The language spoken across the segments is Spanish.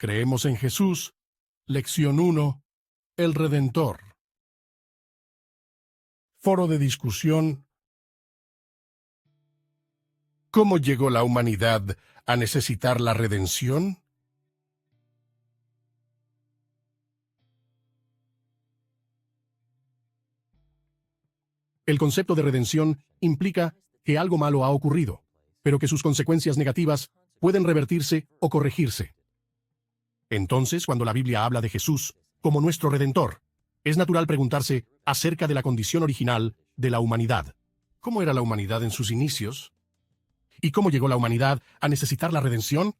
Creemos en Jesús. Lección 1. El Redentor. Foro de discusión. ¿Cómo llegó la humanidad a necesitar la redención? El concepto de redención implica que algo malo ha ocurrido, pero que sus consecuencias negativas pueden revertirse o corregirse. Entonces, cuando la Biblia habla de Jesús como nuestro Redentor, es natural preguntarse acerca de la condición original de la humanidad. ¿Cómo era la humanidad en sus inicios? ¿Y cómo llegó la humanidad a necesitar la redención?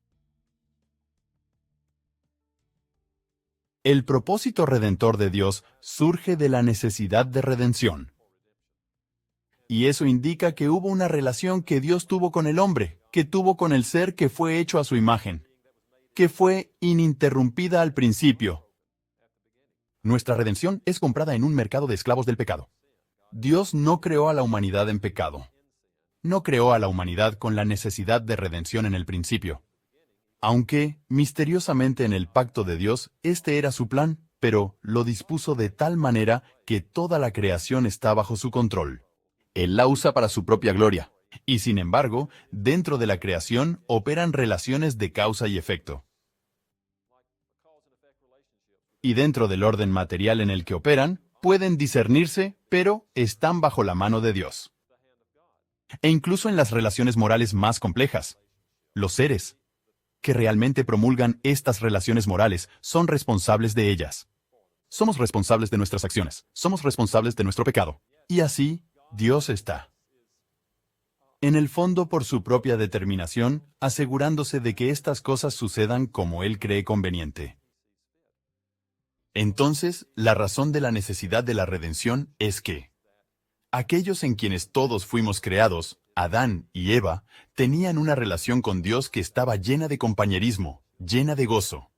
El propósito redentor de Dios surge de la necesidad de redención. Y eso indica que hubo una relación que Dios tuvo con el hombre, que tuvo con el ser que fue hecho a su imagen, que fue ininterrumpida al principio. Nuestra redención es comprada en un mercado de esclavos del pecado. Dios no creó a la humanidad en pecado. No creó a la humanidad con la necesidad de redención en el principio. Aunque, misteriosamente en el pacto de Dios, este era su plan, pero lo dispuso de tal manera que toda la creación está bajo su control. Él la usa para su propia gloria. Y sin embargo, dentro de la creación operan relaciones de causa y efecto. Y dentro del orden material en el que operan, pueden discernirse, pero están bajo la mano de Dios. E incluso en las relaciones morales más complejas, los seres que realmente promulgan estas relaciones morales son responsables de ellas. Somos responsables de nuestras acciones, somos responsables de nuestro pecado. Y así, Dios está, en el fondo por su propia determinación, asegurándose de que estas cosas sucedan como Él cree conveniente. Entonces, la razón de la necesidad de la redención es que aquellos en quienes todos fuimos creados, Adán y Eva, tenían una relación con Dios que estaba llena de compañerismo, llena de gozo.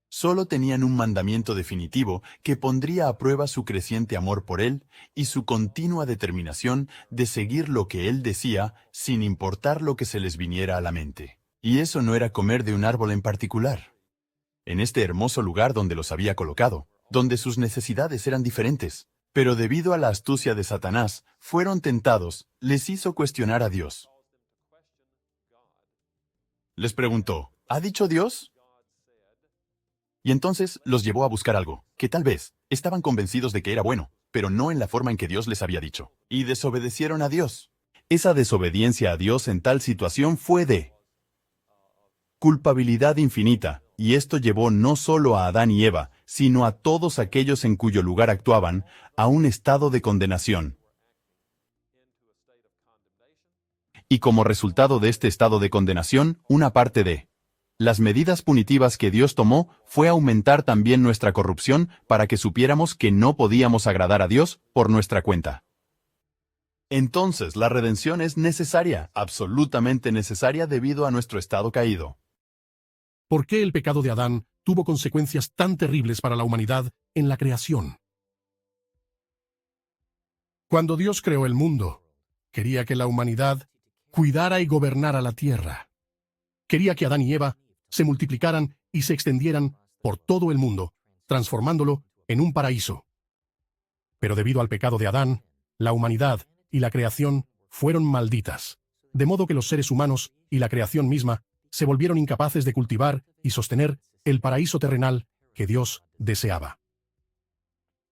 Solo tenían un mandamiento definitivo que pondría a prueba su creciente amor por Él y su continua determinación de seguir lo que Él decía sin importar lo que se les viniera a la mente. Y eso no era comer de un árbol en particular. En este hermoso lugar donde los había colocado, donde sus necesidades eran diferentes, pero debido a la astucia de Satanás, fueron tentados, les hizo cuestionar a Dios. Les preguntó, ¿ha dicho Dios? Y entonces los llevó a buscar algo, que tal vez estaban convencidos de que era bueno, pero no en la forma en que Dios les había dicho. Y desobedecieron a Dios. Esa desobediencia a Dios en tal situación fue de culpabilidad infinita, y esto llevó no solo a Adán y Eva, sino a todos aquellos en cuyo lugar actuaban, a un estado de condenación. Y como resultado de este estado de condenación, una parte de las medidas punitivas que Dios tomó fue aumentar también nuestra corrupción para que supiéramos que no podíamos agradar a Dios por nuestra cuenta. Entonces la redención es necesaria, absolutamente necesaria debido a nuestro estado caído. ¿Por qué el pecado de Adán tuvo consecuencias tan terribles para la humanidad en la creación? Cuando Dios creó el mundo, quería que la humanidad cuidara y gobernara la tierra. Quería que Adán y Eva se multiplicaran y se extendieran por todo el mundo, transformándolo en un paraíso. Pero debido al pecado de Adán, la humanidad y la creación fueron malditas, de modo que los seres humanos y la creación misma se volvieron incapaces de cultivar y sostener el paraíso terrenal que Dios deseaba.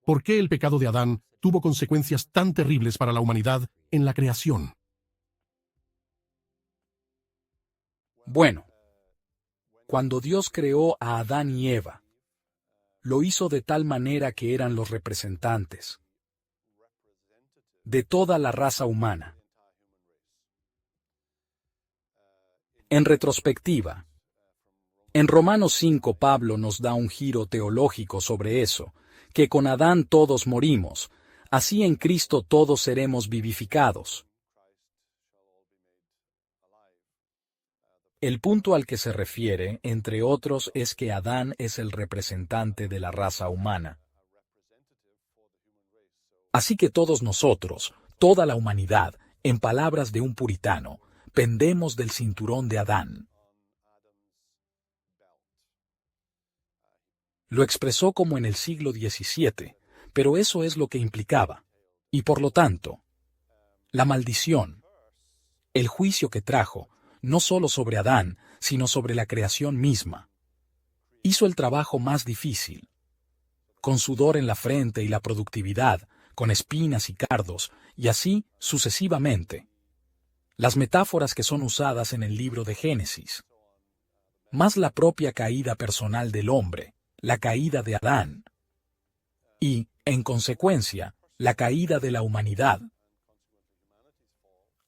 ¿Por qué el pecado de Adán tuvo consecuencias tan terribles para la humanidad en la creación? Bueno, cuando Dios creó a Adán y Eva, lo hizo de tal manera que eran los representantes de toda la raza humana. En retrospectiva, en Romanos 5 Pablo nos da un giro teológico sobre eso, que con Adán todos morimos, así en Cristo todos seremos vivificados. El punto al que se refiere, entre otros, es que Adán es el representante de la raza humana. Así que todos nosotros, toda la humanidad, en palabras de un puritano, pendemos del cinturón de Adán. Lo expresó como en el siglo XVII, pero eso es lo que implicaba. Y por lo tanto, la maldición, el juicio que trajo, no solo sobre Adán, sino sobre la creación misma, hizo el trabajo más difícil. Con sudor en la frente y la productividad, con espinas y cardos, y así sucesivamente. Las metáforas que son usadas en el libro de Génesis. Más la propia caída personal del hombre, la caída de Adán. Y, en consecuencia, la caída de la humanidad,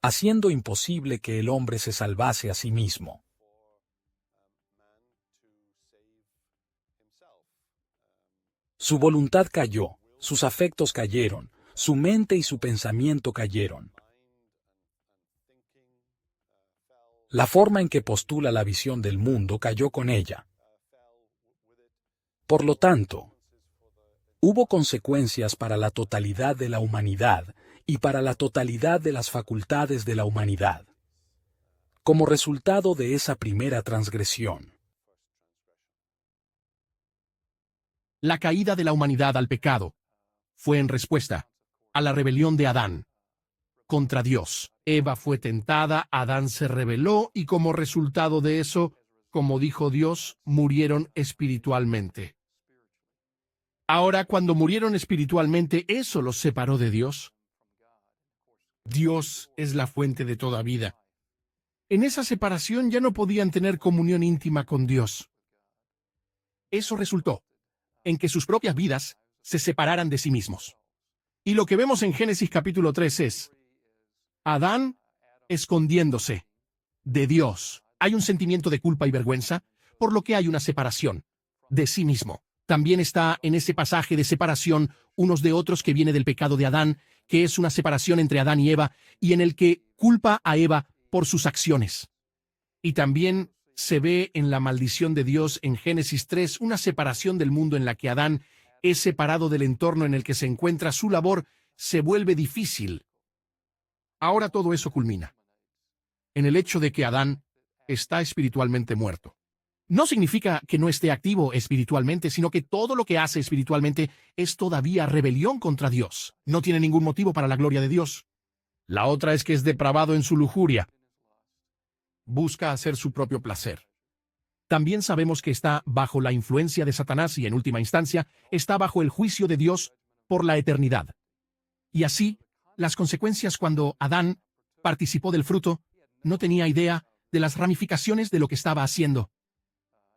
haciendo imposible que el hombre se salvase a sí mismo. Su voluntad cayó, sus afectos cayeron, su mente y su pensamiento cayeron. La forma en que postula la visión del mundo cayó con ella. Por lo tanto, hubo consecuencias para la totalidad de la humanidad y para la totalidad de las facultades de la humanidad, como resultado de esa primera transgresión. La caída de la humanidad al pecado fue en respuesta a la rebelión de Adán contra Dios. Eva fue tentada, Adán se rebeló y como resultado de eso, como dijo Dios, murieron espiritualmente. Ahora, cuando murieron espiritualmente, ¿eso los separó de Dios? Dios es la fuente de toda vida. En esa separación ya no podían tener comunión íntima con Dios. Eso resultó en que sus propias vidas se separaran de sí mismos. Y lo que vemos en Génesis capítulo 3 es Adán escondiéndose de Dios. Hay un sentimiento de culpa y vergüenza, por lo que hay una separación de sí mismo. También está en ese pasaje de separación unos de otros que viene del pecado de Adán, que es una separación entre Adán y Eva, y en el que culpa a Eva por sus acciones. Y también se ve en la maldición de Dios en Génesis 3 una separación del mundo en la que Adán es separado del entorno en el que se encuentra, su labor se vuelve difícil. Ahora todo eso culmina en el hecho de que Adán está espiritualmente muerto. No significa que no esté activo espiritualmente, sino que todo lo que hace espiritualmente es todavía rebelión contra Dios. No tiene ningún motivo para la gloria de Dios. La otra es que es depravado en su lujuria. Busca hacer su propio placer. También sabemos que está bajo la influencia de Satanás y, en última instancia, está bajo el juicio de Dios por la eternidad. Y así, las consecuencias cuando Adán participó del fruto, no tenía idea de las ramificaciones de lo que estaba haciendo.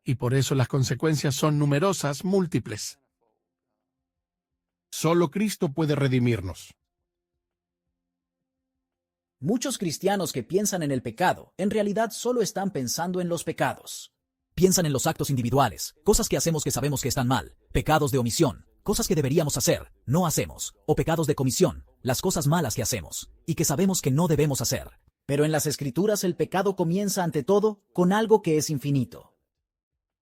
Y por eso las consecuencias son numerosas, múltiples. Solo Cristo puede redimirnos. Muchos cristianos que piensan en el pecado, en realidad solo están pensando en los pecados. Piensan en los actos individuales, cosas que hacemos que sabemos que están mal, pecados de omisión, cosas que deberíamos hacer, no hacemos, o pecados de comisión, las cosas malas que hacemos, y que sabemos que no debemos hacer. Pero en las Escrituras el pecado comienza ante todo con algo que es infinito.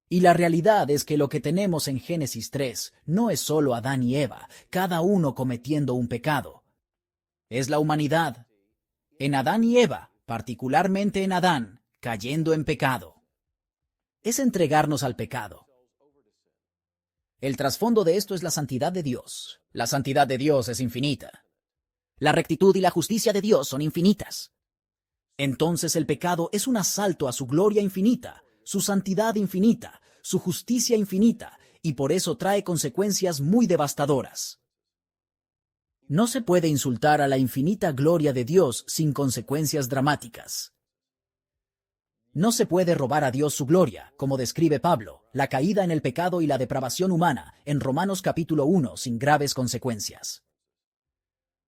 Y la realidad es que lo que tenemos en Génesis 3 no es solo Adán y Eva, cada uno cometiendo un pecado. Es la humanidad. En Adán y Eva, particularmente en Adán, cayendo en pecado. Es entregarnos al pecado. El trasfondo de esto es la santidad de Dios. La santidad de Dios es infinita. La rectitud y la justicia de Dios son infinitas. Entonces el pecado es un asalto a su gloria infinita, su santidad infinita, su justicia infinita, y por eso trae consecuencias muy devastadoras. No se puede insultar a la infinita gloria de Dios sin consecuencias dramáticas. No se puede robar a Dios su gloria, como describe Pablo, la caída en el pecado y la depravación humana en Romanos capítulo 1 sin graves consecuencias.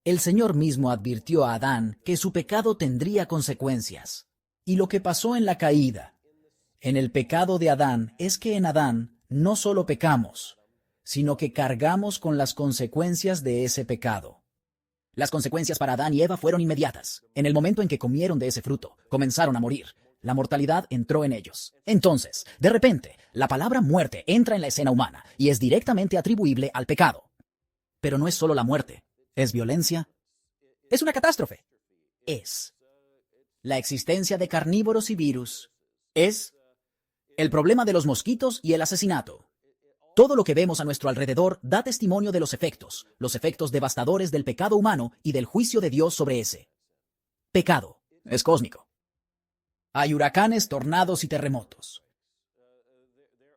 El Señor mismo advirtió a Adán que su pecado tendría consecuencias. Y lo que pasó en la caída, en el pecado de Adán, es que en Adán no solo pecamos, sino que cargamos con las consecuencias de ese pecado. Las consecuencias para Adán y Eva fueron inmediatas. En el momento en que comieron de ese fruto, comenzaron a morir. La mortalidad entró en ellos. Entonces, de repente, la palabra muerte entra en la escena humana y es directamente atribuible al pecado. Pero no es solo la muerte. ¿Es violencia? ¿Es una catástrofe? Es la existencia de carnívoros y virus. Es el problema de los mosquitos y el asesinato. Todo lo que vemos a nuestro alrededor da testimonio de los efectos devastadores del pecado humano y del juicio de Dios sobre ese pecado. Es cósmico. Hay huracanes, tornados y terremotos.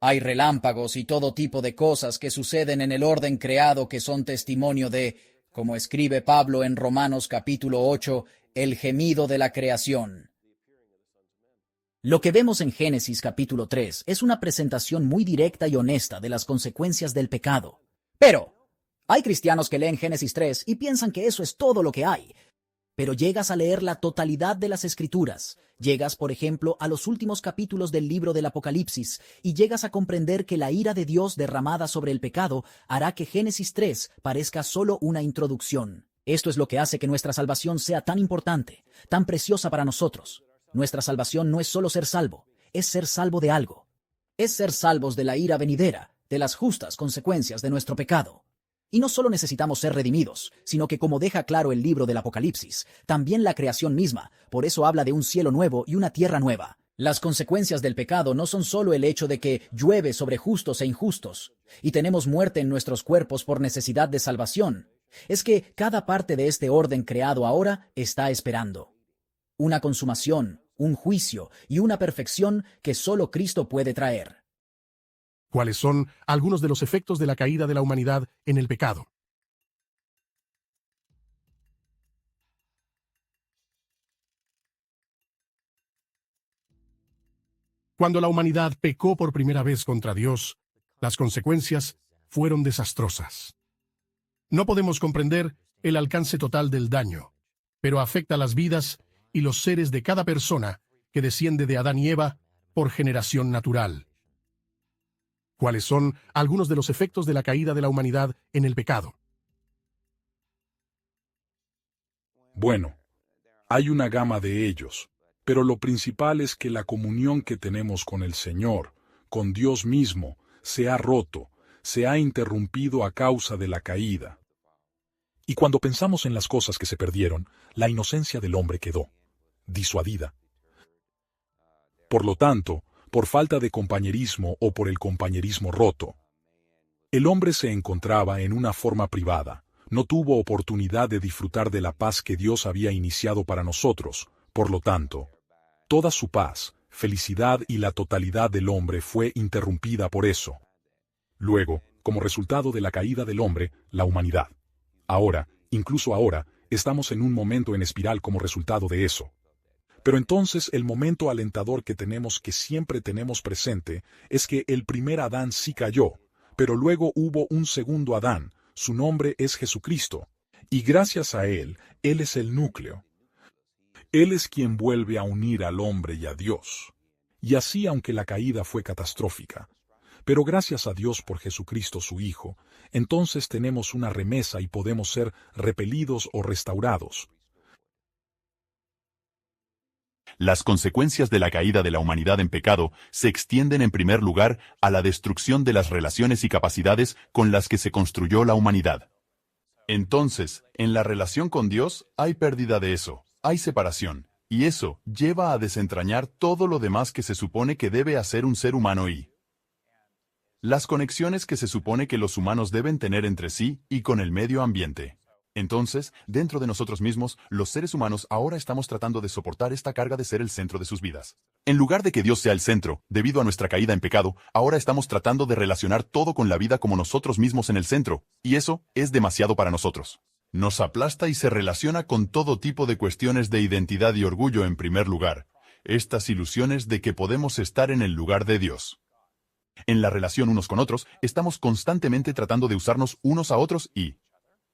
Hay relámpagos y todo tipo de cosas que suceden en el orden creado que son testimonio de, como escribe Pablo en Romanos capítulo 8, el gemido de la creación. Lo que vemos en Génesis capítulo 3 es una presentación muy directa y honesta de las consecuencias del pecado. Pero hay cristianos que leen Génesis 3 y piensan que eso es todo lo que hay. Pero llegas a leer la totalidad de las Escrituras, llegas, por ejemplo, a los últimos capítulos del libro del Apocalipsis y llegas a comprender que la ira de Dios derramada sobre el pecado hará que Génesis 3 parezca solo una introducción. Esto es lo que hace que nuestra salvación sea tan importante, tan preciosa para nosotros. Nuestra salvación no es solo ser salvo, es ser salvo de algo. Es ser salvos de la ira venidera, de las justas consecuencias de nuestro pecado. Y no solo necesitamos ser redimidos, sino que, como deja claro el libro del Apocalipsis, también la creación misma, por eso habla de un cielo nuevo y una tierra nueva. Las consecuencias del pecado no son solo el hecho de que llueve sobre justos e injustos, y tenemos muerte en nuestros cuerpos por necesidad de salvación. Es que cada parte de este orden creado ahora está esperando una consumación, un juicio y una perfección que solo Cristo puede traer. ¿Cuáles son algunos de los efectos de la caída de la humanidad en el pecado? Cuando la humanidad pecó por primera vez contra Dios, las consecuencias fueron desastrosas. No podemos comprender el alcance total del daño, pero afecta las vidas y los seres de cada persona que desciende de Adán y Eva por generación natural. ¿Cuáles son algunos de los efectos de la caída de la humanidad en el pecado? Bueno, hay una gama de ellos, pero lo principal es que la comunión que tenemos con el Señor, con Dios mismo, se ha roto, se ha interrumpido a causa de la caída. Y cuando pensamos en las cosas que se perdieron, la inocencia del hombre quedó disuadida. Por lo tanto, por falta de compañerismo o por el compañerismo roto, el hombre se encontraba en una forma privada, no tuvo oportunidad de disfrutar de la paz que Dios había iniciado para nosotros. Por lo tanto, toda su paz, felicidad y la totalidad del hombre fue interrumpida por eso. Luego, como resultado de la caída del hombre, la humanidad. Ahora, incluso ahora, estamos en un momento en espiral como resultado de eso. Pero entonces el momento alentador que siempre tenemos presente, es que el primer Adán sí cayó, pero luego hubo un segundo Adán, su nombre es Jesucristo, y gracias a Él es el núcleo. Él es quien vuelve a unir al hombre y a Dios. Y así aunque la caída fue catastrófica, pero gracias a Dios por Jesucristo su Hijo, entonces tenemos una remesa y podemos ser repelidos o restaurados. Las consecuencias de la caída de la humanidad en pecado se extienden en primer lugar a la destrucción de las relaciones y capacidades con las que se construyó la humanidad. Entonces, en la relación con Dios hay pérdida de eso, hay separación, y eso lleva a desentrañar todo lo demás que se supone que debe hacer un ser humano y las conexiones que se supone que los humanos deben tener entre sí y con el medio ambiente. Entonces, dentro de nosotros mismos, los seres humanos ahora estamos tratando de soportar esta carga de ser el centro de sus vidas. En lugar de que Dios sea el centro, debido a nuestra caída en pecado, ahora estamos tratando de relacionar todo con la vida como nosotros mismos en el centro, y eso es demasiado para nosotros. Nos aplasta y se relaciona con todo tipo de cuestiones de identidad y orgullo en primer lugar, estas ilusiones de que podemos estar en el lugar de Dios. En la relación unos con otros, estamos constantemente tratando de usarnos unos a otros y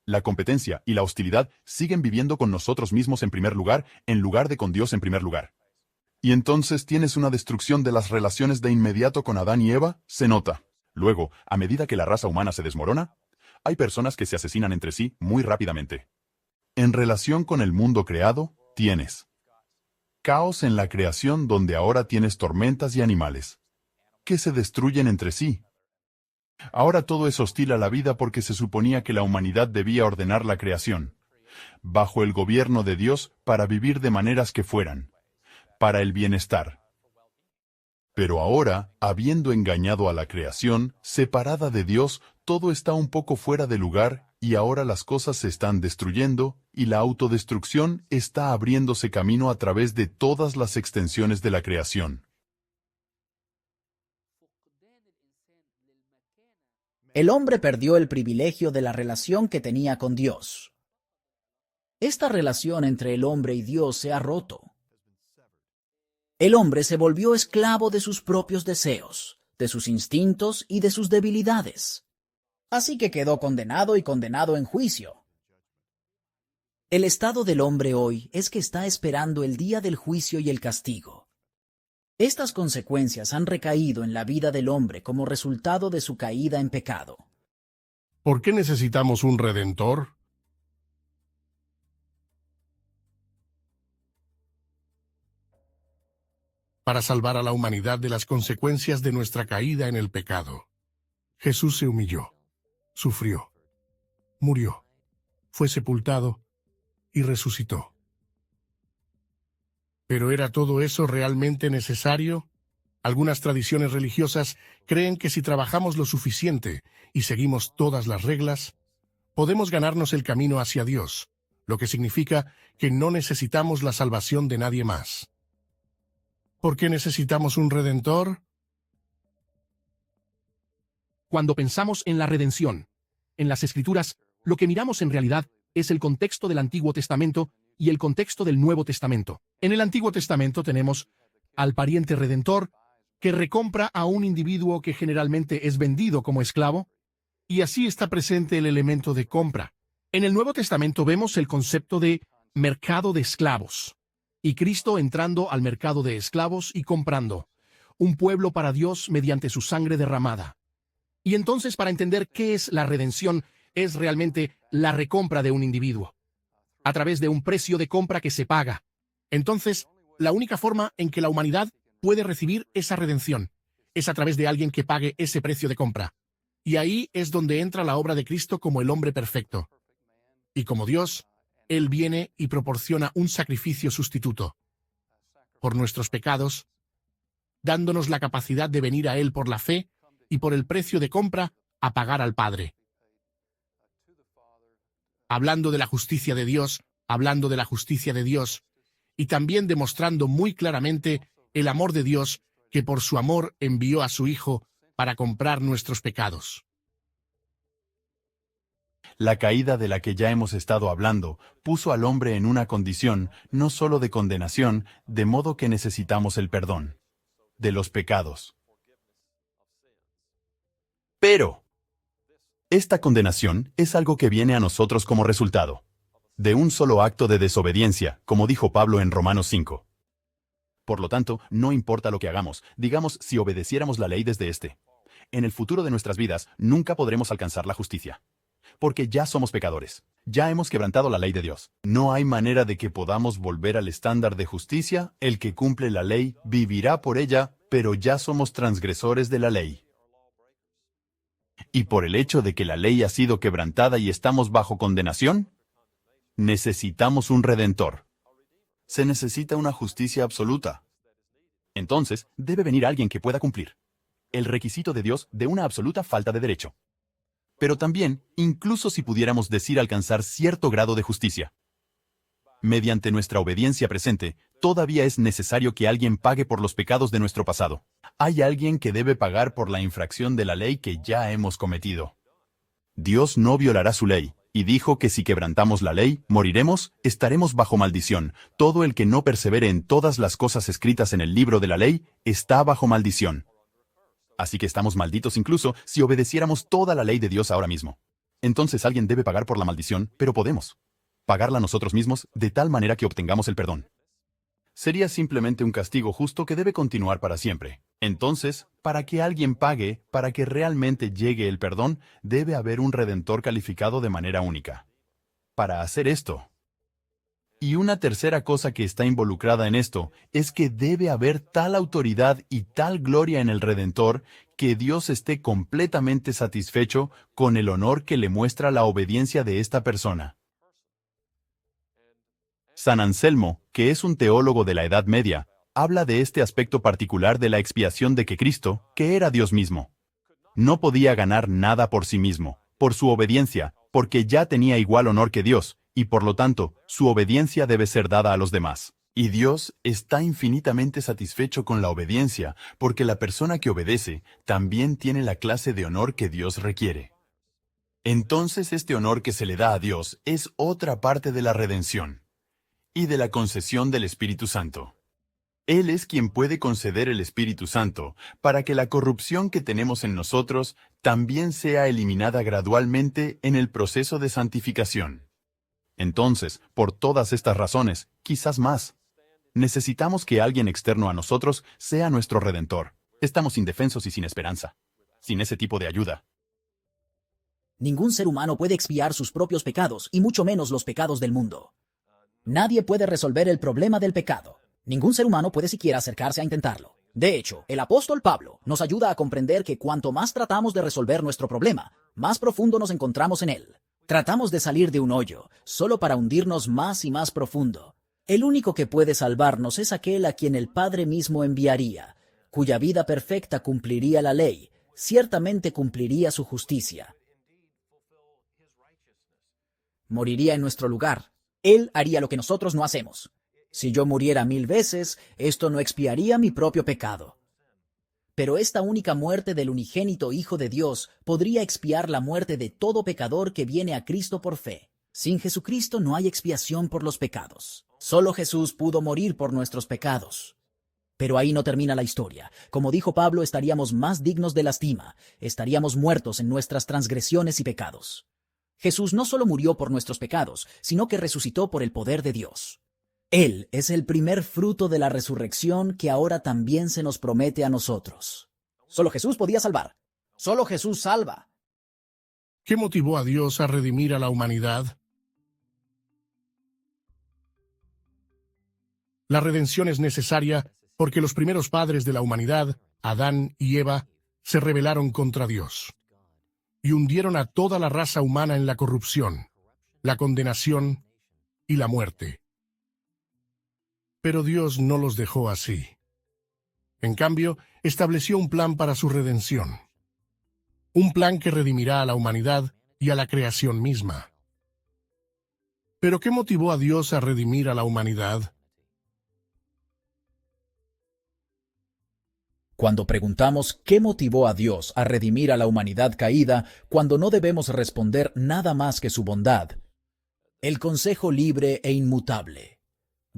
la competencia y la hostilidad siguen viviendo con nosotros mismos en primer lugar de con Dios en primer lugar. Y entonces tienes una destrucción de las relaciones de inmediato con Adán y Eva, se nota. Luego, a medida que la raza humana se desmorona, hay personas que se asesinan entre sí muy rápidamente. En relación con el mundo creado, tienes caos en la creación donde ahora tienes tormentas y animales que se destruyen entre sí. Ahora todo es hostil a la vida porque se suponía que la humanidad debía ordenar la creación, bajo el gobierno de Dios para vivir de maneras que fueran para el bienestar. Pero ahora, habiendo engañado a la creación, separada de Dios, todo está un poco fuera de lugar, y ahora las cosas se están destruyendo, y la autodestrucción está abriéndose camino a través de todas las extensiones de la creación. El hombre perdió el privilegio de la relación que tenía con Dios. Esta relación entre el hombre y Dios se ha roto. El hombre se volvió esclavo de sus propios deseos, de sus instintos y de sus debilidades. Así que quedó condenado y condenado en juicio. El estado del hombre hoy es que está esperando el día del juicio y el castigo. Estas consecuencias han recaído en la vida del hombre como resultado de su caída en pecado. ¿Por qué necesitamos un redentor? Para salvar a la humanidad de las consecuencias de nuestra caída en el pecado. Jesús se humilló, sufrió, murió, fue sepultado y resucitó. ¿Pero era todo eso realmente necesario? Algunas tradiciones religiosas creen que si trabajamos lo suficiente y seguimos todas las reglas, podemos ganarnos el camino hacia Dios, lo que significa que no necesitamos la salvación de nadie más. ¿Por qué necesitamos un redentor? Cuando pensamos en la redención, en las Escrituras, lo que miramos en realidad es el contexto del Antiguo Testamento y el contexto del Nuevo Testamento. En el Antiguo Testamento tenemos al pariente redentor que recompra a un individuo que generalmente es vendido como esclavo, y así está presente el elemento de compra. En el Nuevo Testamento vemos el concepto de mercado de esclavos, y Cristo entrando al mercado de esclavos y comprando un pueblo para Dios mediante su sangre derramada. Y entonces, para entender qué es la redención, es realmente la recompra de un individuo, a través de un precio de compra que se paga. Entonces, la única forma en que la humanidad puede recibir esa redención es a través de alguien que pague ese precio de compra. Y ahí es donde entra la obra de Cristo como el hombre perfecto. Y como Dios, Él viene y proporciona un sacrificio sustituto por nuestros pecados, dándonos la capacidad de venir a Él por la fe y por el precio de compra a pagar al Padre. Hablando de la justicia de Dios, y también demostrando muy claramente el amor de Dios, que por su amor envió a su Hijo para comprar nuestros pecados. La caída de la que ya hemos estado hablando puso al hombre en una condición no solo de condenación, de modo que necesitamos el perdón de los pecados. Pero esta condenación es algo que viene a nosotros como resultado de un solo acto de desobediencia, como dijo Pablo en Romanos 5. Por lo tanto, no importa lo que hagamos, digamos si obedeciéramos la ley desde en el futuro de nuestras vidas nunca podremos alcanzar la justicia. Porque ya somos pecadores, ya hemos quebrantado la ley de Dios. No hay manera de que podamos volver al estándar de justicia. El que cumple la ley vivirá por ella, pero ya somos transgresores de la ley. Y por el hecho de que la ley ha sido quebrantada y estamos bajo condenación, necesitamos un redentor. Se necesita una justicia absoluta. Entonces, debe venir alguien que pueda cumplir el requisito de Dios de una absoluta falta de derecho. Pero también, incluso si pudiéramos decir alcanzar cierto grado de justicia, mediante nuestra obediencia presente, todavía es necesario que alguien pague por los pecados de nuestro pasado. Hay alguien que debe pagar por la infracción de la ley que ya hemos cometido. Dios no violará su ley, y dijo que si quebrantamos la ley, moriremos, estaremos bajo maldición. Todo el que no persevere en todas las cosas escritas en el libro de la ley, está bajo maldición. Así que estamos malditos incluso si obedeciéramos toda la ley de Dios ahora mismo. Entonces alguien debe pagar por la maldición, pero podemos pagarla nosotros mismos de tal manera que obtengamos el perdón. Sería simplemente un castigo justo que debe continuar para siempre. Entonces, para que alguien pague, para que realmente llegue el perdón, debe haber un redentor calificado de manera única para hacer esto. Y una tercera cosa que está involucrada en esto es que debe haber tal autoridad y tal gloria en el Redentor que Dios esté completamente satisfecho con el honor que le muestra la obediencia de esta persona. San Anselmo, que es un teólogo de la Edad Media, habla de este aspecto particular de la expiación de que Cristo, que era Dios mismo, no podía ganar nada por sí mismo, por su obediencia, porque ya tenía igual honor que Dios, y por lo tanto, su obediencia debe ser dada a los demás. Y Dios está infinitamente satisfecho con la obediencia, porque la persona que obedece también tiene la clase de honor que Dios requiere. Entonces este honor que se le da a Dios es otra parte de la redención y de la concesión del Espíritu Santo. Él es quien puede conceder el Espíritu Santo para que la corrupción que tenemos en nosotros también sea eliminada gradualmente en el proceso de santificación. Entonces, por todas estas razones, quizás más, necesitamos que alguien externo a nosotros sea nuestro Redentor. Estamos indefensos y sin esperanza, sin ese tipo de ayuda. Ningún ser humano puede expiar sus propios pecados, y mucho menos los pecados del mundo. Nadie puede resolver el problema del pecado. Ningún ser humano puede siquiera acercarse a intentarlo. De hecho, el apóstol Pablo nos ayuda a comprender que cuanto más tratamos de resolver nuestro problema, más profundo nos encontramos en él. Tratamos de salir de un hoyo, solo para hundirnos más y más profundo. El único que puede salvarnos es aquel a quien el Padre mismo enviaría, cuya vida perfecta cumpliría la ley, ciertamente cumpliría su justicia. Moriría en nuestro lugar. Él haría lo que nosotros no hacemos. Si yo muriera 1000 veces, esto no expiaría mi propio pecado. Pero esta única muerte del unigénito Hijo de Dios podría expiar la muerte de todo pecador que viene a Cristo por fe. Sin Jesucristo no hay expiación por los pecados. Solo Jesús pudo morir por nuestros pecados. Pero ahí no termina la historia. Como dijo Pablo, estaríamos más dignos de lástima, estaríamos muertos en nuestras transgresiones y pecados. Jesús no solo murió por nuestros pecados, sino que resucitó por el poder de Dios. Él es el primer fruto de la resurrección que ahora también se nos promete a nosotros. Solo Jesús podía salvar. Solo Jesús salva. ¿Qué motivó a Dios a redimir a la humanidad? La redención es necesaria porque los primeros padres de la humanidad, Adán y Eva, se rebelaron contra Dios y hundieron a toda la raza humana en la corrupción, la condenación y la muerte. Pero Dios no los dejó así. En cambio, estableció un plan para su redención. Un plan que redimirá a la humanidad y a la creación misma. ¿Pero qué motivó a Dios a redimir a la humanidad? Cuando preguntamos qué motivó a Dios a redimir a la humanidad caída, cuando no debemos responder nada más que su bondad, el consejo libre e inmutable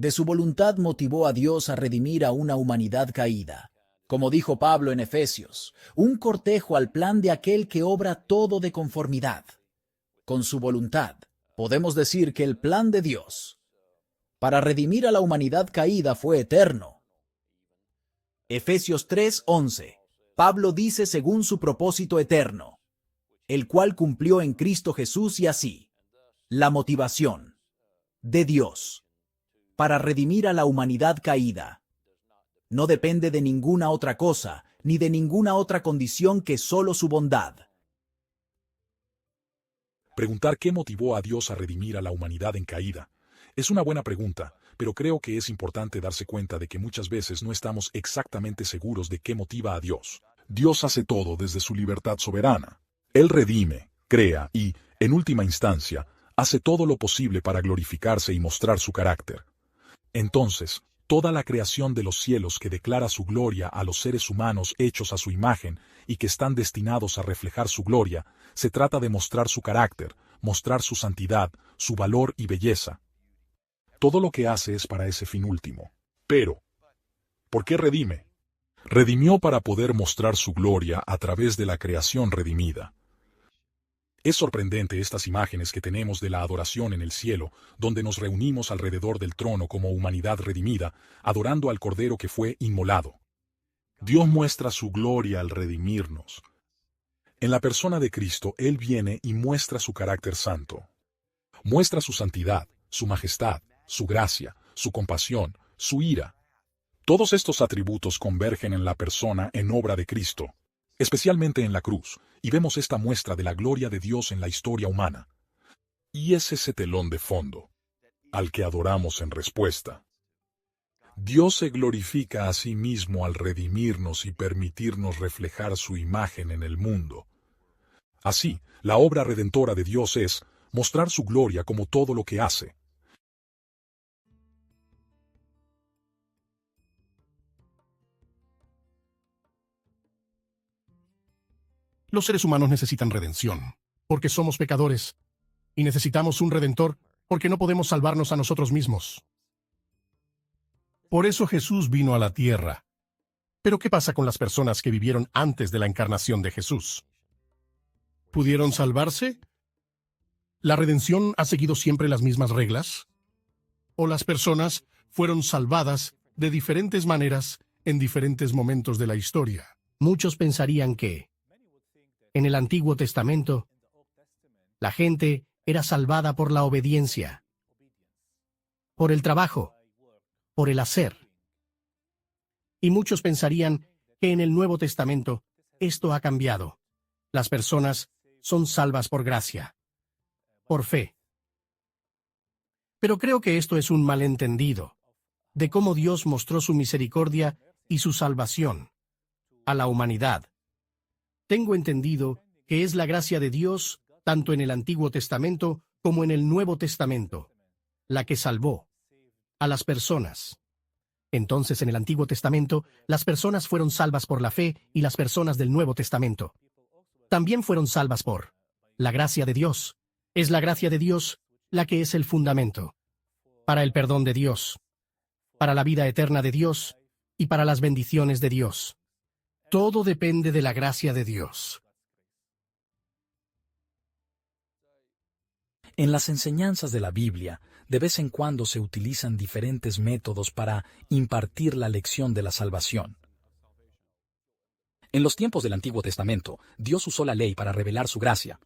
de su voluntad motivó a Dios a redimir a una humanidad caída. Como dijo Pablo en Efesios, un cortejo al plan de aquel que obra todo de conformidad. Con su voluntad, podemos decir que el plan de Dios para redimir a la humanidad caída fue eterno. Efesios 3:11. Pablo dice según su propósito eterno, el cual cumplió en Cristo Jesús y así, la motivación de Dios para redimir a la humanidad caída no depende de ninguna otra cosa, ni de ninguna otra condición que solo su bondad. Preguntar qué motivó a Dios a redimir a la humanidad en caída es una buena pregunta, pero creo que es importante darse cuenta de que muchas veces no estamos exactamente seguros de qué motiva a Dios. Dios hace todo desde su libertad soberana. Él redime, crea y, en última instancia, hace todo lo posible para glorificarse y mostrar su carácter. Entonces, toda la creación de los cielos que declara su gloria a los seres humanos hechos a su imagen y que están destinados a reflejar su gloria, se trata de mostrar su carácter, mostrar su santidad, su valor y belleza. Todo lo que hace es para ese fin último. Pero, ¿por qué redime? Redimió para poder mostrar su gloria a través de la creación redimida. Es sorprendente estas imágenes que tenemos de la adoración en el cielo, donde nos reunimos alrededor del trono como humanidad redimida, adorando al Cordero que fue inmolado. Dios muestra su gloria al redimirnos. En la persona de Cristo, Él viene y muestra su carácter santo. Muestra su santidad, su majestad, su gracia, su compasión, su ira. Todos estos atributos convergen en la persona en obra de Cristo, especialmente en la cruz, y vemos esta muestra de la gloria de Dios en la historia humana. Y es ese telón de fondo, al que adoramos en respuesta. Dios se glorifica a sí mismo al redimirnos y permitirnos reflejar su imagen en el mundo. Así, la obra redentora de Dios es mostrar su gloria como todo lo que hace. Los seres humanos necesitan redención, porque somos pecadores, y necesitamos un redentor porque no podemos salvarnos a nosotros mismos. Por eso Jesús vino a la tierra. Pero ¿qué pasa con las personas que vivieron antes de la encarnación de Jesús? ¿Pudieron salvarse? ¿La redención ha seguido siempre las mismas reglas? ¿O las personas fueron salvadas de diferentes maneras en diferentes momentos de la historia? Muchos pensarían que, en el Antiguo Testamento, la gente era salvada por la obediencia, por el trabajo, por el hacer. Y muchos pensarían que en el Nuevo Testamento esto ha cambiado. Las personas son salvas por gracia, por fe. Pero creo que esto es un malentendido de cómo Dios mostró su misericordia y su salvación a la humanidad. Tengo entendido que es la gracia de Dios, tanto en el Antiguo Testamento como en el Nuevo Testamento, la que salvó a las personas. Entonces, en el Antiguo Testamento, las personas fueron salvas por la fe y las personas del Nuevo Testamento también fueron salvas por la gracia de Dios. Es la gracia de Dios la que es el fundamento para el perdón de Dios, para la vida eterna de Dios y para las bendiciones de Dios. Todo depende de la gracia de Dios. En las enseñanzas de la Biblia, de vez en cuando se utilizan diferentes métodos para impartir la lección de la salvación. En los tiempos del Antiguo Testamento, Dios usó la ley para revelar su gracia.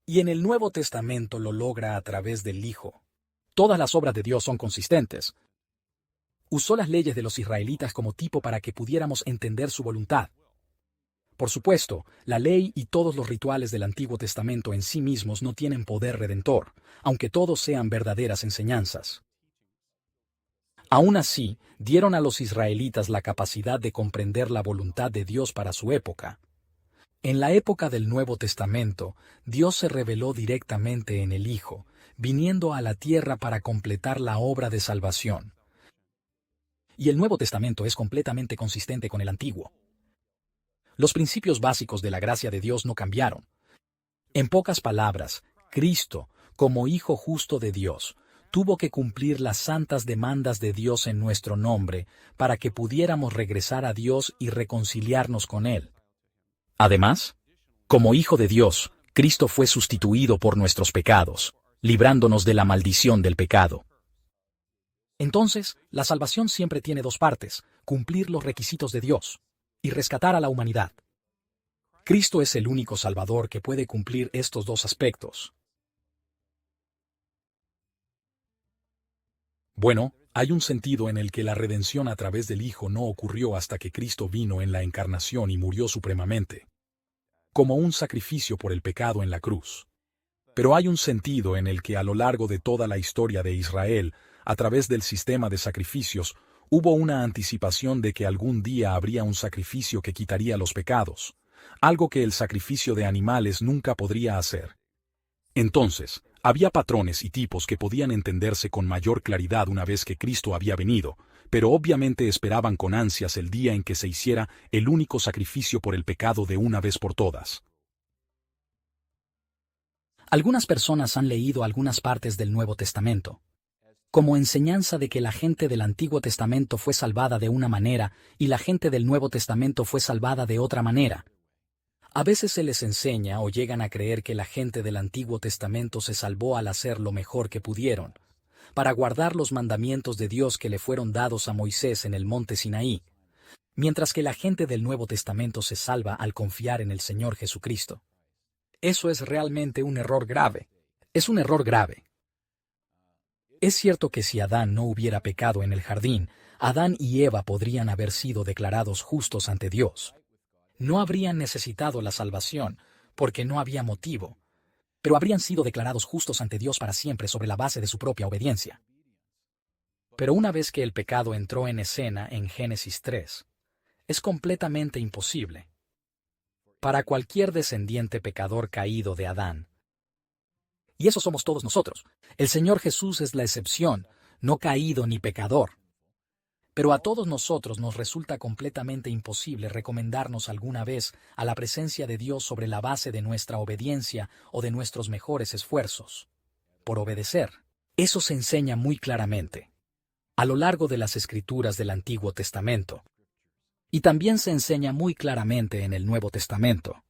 Y en el Nuevo Testamento lo logra a través del Hijo. Todas las obras de Dios son consistentes. Usó las leyes de los israelitas como tipo para que pudiéramos entender su voluntad. Por supuesto, la ley y todos los rituales del Antiguo Testamento en sí mismos no tienen poder redentor, aunque todos sean verdaderas enseñanzas. Aún así, dieron a los israelitas la capacidad de comprender la voluntad de Dios para su época. En la época del Nuevo Testamento, Dios se reveló directamente en el Hijo, viniendo a la tierra para completar la obra de salvación. Y el Nuevo Testamento es completamente consistente con el Antiguo. Los principios básicos de la gracia de Dios no cambiaron. En pocas palabras, Cristo, como Hijo justo de Dios, tuvo que cumplir las santas demandas de Dios en nuestro nombre para que pudiéramos regresar a Dios y reconciliarnos con Él. Además, como Hijo de Dios, Cristo fue sustituido por nuestros pecados, librándonos de la maldición del pecado. Entonces, la salvación siempre tiene dos partes: cumplir los requisitos de Dios y rescatar a la humanidad. Cristo es el único Salvador que puede cumplir estos dos aspectos. Bueno, hay un sentido en el que la redención a través del Hijo no ocurrió hasta que Cristo vino en la encarnación y murió supremamente, como un sacrificio por el pecado en la cruz. Pero hay un sentido en el que a lo largo de toda la historia de Israel, a través del sistema de sacrificios, hubo una anticipación de que algún día habría un sacrificio que quitaría los pecados, algo que el sacrificio de animales nunca podría hacer. Entonces, había patrones y tipos que podían entenderse con mayor claridad una vez que Cristo había venido, pero obviamente esperaban con ansias el día en que se hiciera el único sacrificio por el pecado de una vez por todas. Algunas personas han leído algunas partes del Nuevo Testamento como enseñanza de que la gente del Antiguo Testamento fue salvada de una manera y la gente del Nuevo Testamento fue salvada de otra manera. A veces se les enseña o llegan a creer que la gente del Antiguo Testamento se salvó al hacer lo mejor que pudieron, para guardar los mandamientos de Dios que le fueron dados a Moisés en el monte Sinaí, mientras que la gente del Nuevo Testamento se salva al confiar en el Señor Jesucristo. Eso es realmente un error grave. Es un error grave. Es cierto que si Adán no hubiera pecado en el jardín, Adán y Eva podrían haber sido declarados justos ante Dios. No habrían necesitado la salvación, porque no había motivo, pero habrían sido declarados justos ante Dios para siempre sobre la base de su propia obediencia. Pero una vez que el pecado entró en escena en Génesis 3, es completamente imposible para cualquier descendiente pecador caído de Adán. Y eso somos todos nosotros. El Señor Jesús es la excepción, no caído ni pecador. Pero a todos nosotros nos resulta completamente imposible recomendarnos alguna vez a la presencia de Dios sobre la base de nuestra obediencia o de nuestros mejores esfuerzos por obedecer. Eso se enseña muy claramente a lo largo de las Escrituras del Antiguo Testamento. Y también se enseña muy claramente en el Nuevo Testamento.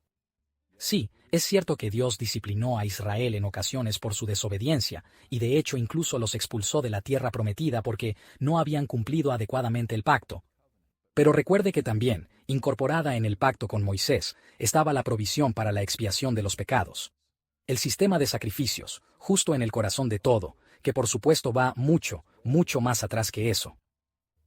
Sí, es cierto que Dios disciplinó a Israel en ocasiones por su desobediencia, y de hecho incluso los expulsó de la tierra prometida porque no habían cumplido adecuadamente el pacto. Pero recuerde que también, incorporada en el pacto con Moisés, estaba la provisión para la expiación de los pecados. El sistema de sacrificios, justo en el corazón de todo, que por supuesto va mucho, mucho más atrás que eso.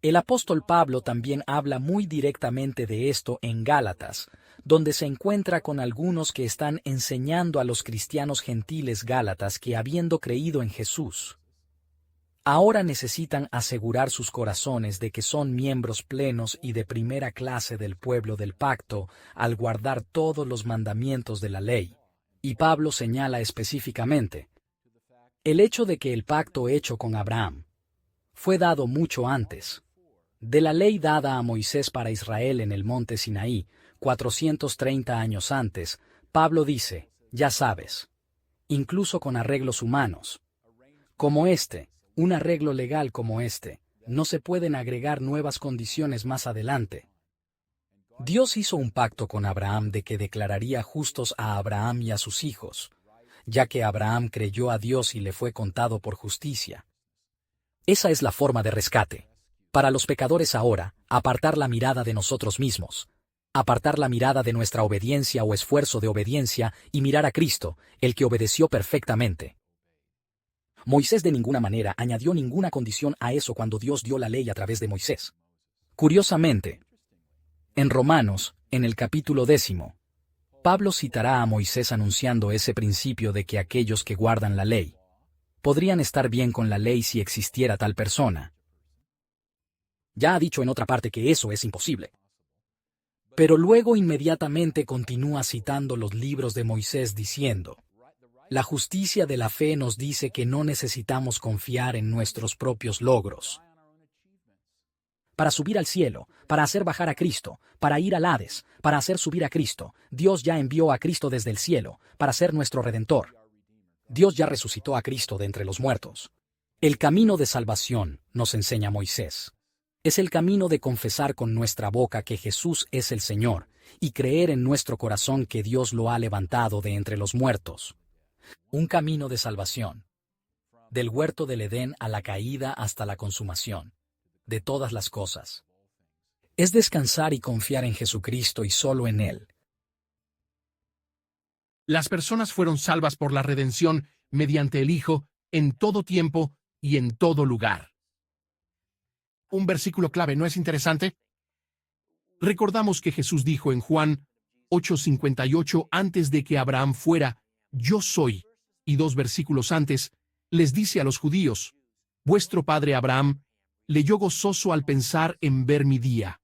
El apóstol Pablo también habla muy directamente de esto en Gálatas, donde se encuentra con algunos que están enseñando a los cristianos gentiles gálatas que habiendo creído en Jesús, ahora necesitan asegurar sus corazones de que son miembros plenos y de primera clase del pueblo del pacto al guardar todos los mandamientos de la ley. Y Pablo señala específicamente el hecho de que el pacto hecho con Abraham fue dado mucho antes de la ley dada a Moisés para Israel en el monte Sinaí, 430 años antes. Pablo dice, ya sabes, incluso con arreglos humanos, como un arreglo legal como no se pueden agregar nuevas condiciones más adelante. Dios hizo un pacto con Abraham de que declararía justos a Abraham y a sus hijos, ya que Abraham creyó a Dios y le fue contado por justicia. Esa es la forma de rescate. Para los pecadores ahora, apartar la mirada de nosotros mismos, apartar la mirada de nuestra obediencia o esfuerzo de obediencia y mirar a Cristo, el que obedeció perfectamente. Moisés de ninguna manera añadió ninguna condición a eso cuando Dios dio la ley a través de Moisés. Curiosamente, en Romanos, en el capítulo 10, Pablo citará a Moisés anunciando ese principio de que aquellos que guardan la ley podrían estar bien con la ley si existiera tal persona. Ya ha dicho en otra parte que eso es imposible. Pero luego inmediatamente continúa citando los libros de Moisés diciendo, la justicia de la fe nos dice que no necesitamos confiar en nuestros propios logros para subir al cielo, para hacer bajar a Cristo, para ir al Hades, para hacer subir a Cristo. Dios ya envió a Cristo desde el cielo, para ser nuestro Redentor. Dios ya resucitó a Cristo de entre los muertos. El camino de salvación, nos enseña Moisés, es el camino de confesar con nuestra boca que Jesús es el Señor, y creer en nuestro corazón que Dios lo ha levantado de entre los muertos. Un camino de salvación. Del huerto del Edén a la caída hasta la consumación de todas las cosas. Es descansar y confiar en Jesucristo y solo en Él. Las personas fueron salvas por la redención mediante el Hijo en todo tiempo y en todo lugar. Un versículo clave, ¿no es interesante? Recordamos que Jesús dijo en Juan 8:58 antes de que Abraham fuera, yo soy, y 2 versículos antes, les dice a los judíos, vuestro padre Abraham leyó gozoso al pensar en ver mi día.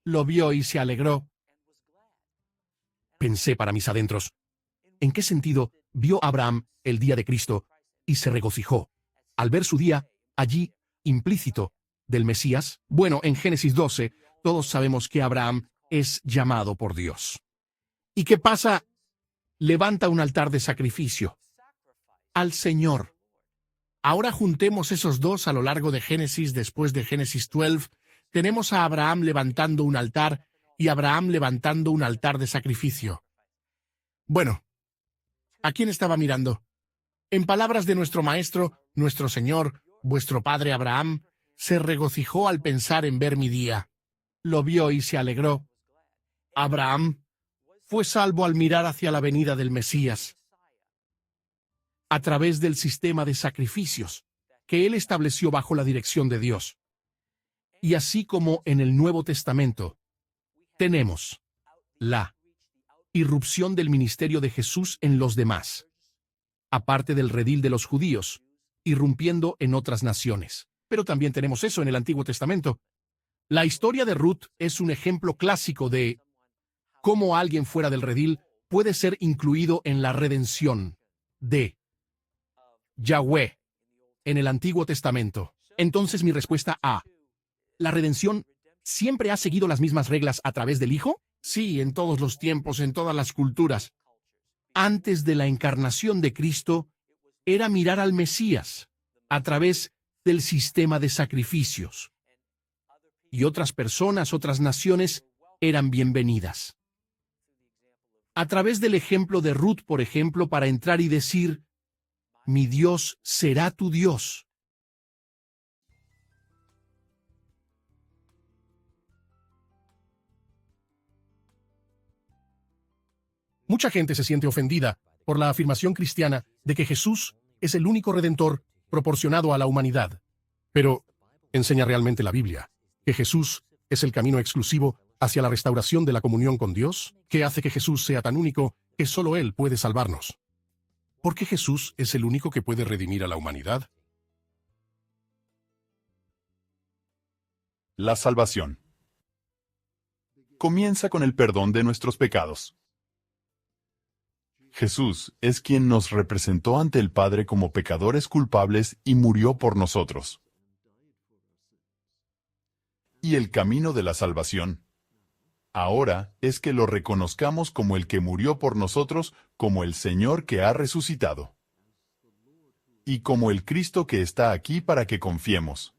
Lo vio y se alegró. Pensé para mis adentros, ¿en qué sentido vio Abraham el día de Cristo y se regocijó al ver su día allí implícito del Mesías? Bueno, en Génesis 12, todos sabemos que Abraham es llamado por Dios. ¿Y qué pasa? Levanta un altar de sacrificio al Señor. Ahora juntemos esos dos a lo largo de Génesis. Después de Génesis 12, tenemos a Abraham levantando un altar y Abraham levantando un altar de sacrificio. Bueno, ¿a quién estaba mirando? En palabras de nuestro Maestro, nuestro Señor, vuestro Padre Abraham, se regocijó al pensar en ver mi día. Lo vio y se alegró. Abraham fue salvo al mirar hacia la venida del Mesías, a través del sistema de sacrificios que él estableció bajo la dirección de Dios. Y así como en el Nuevo Testamento, tenemos la irrupción del ministerio de Jesús en los demás, aparte del redil de los judíos, irrumpiendo en otras naciones. pero también tenemos eso en el Antiguo Testamento. La historia de Ruth es un ejemplo clásico de cómo alguien fuera del redil puede ser incluido en la redención de Yahweh en el Antiguo Testamento. Entonces mi respuesta a ¿la redención siempre ha seguido las mismas reglas a través del Hijo? Sí, en todos los tiempos, en todas las culturas. Antes de la encarnación de Cristo, era mirar al Mesías a través del sistema de sacrificios. Y otras personas, otras naciones, eran bienvenidas. A través del ejemplo de Ruth, por ejemplo, para entrar y decir, mi Dios será tu Dios. Mucha gente se siente ofendida por la afirmación cristiana de que Jesús es el único redentor proporcionado a la humanidad. Pero, ¿enseña realmente la Biblia que Jesús es el camino exclusivo hacia la restauración de la comunión con Dios? ¿Qué hace que Jesús sea tan único que solo Él puede salvarnos? ¿Por qué Jesús es el único que puede redimir a la humanidad? La salvación comienza con el perdón de nuestros pecados. Jesús es quien nos representó ante el Padre como pecadores culpables y murió por nosotros. Y el camino de la salvación ahora es que lo reconozcamos como el que murió por nosotros, como el Señor que ha resucitado. Y como el Cristo que está aquí para que confiemos.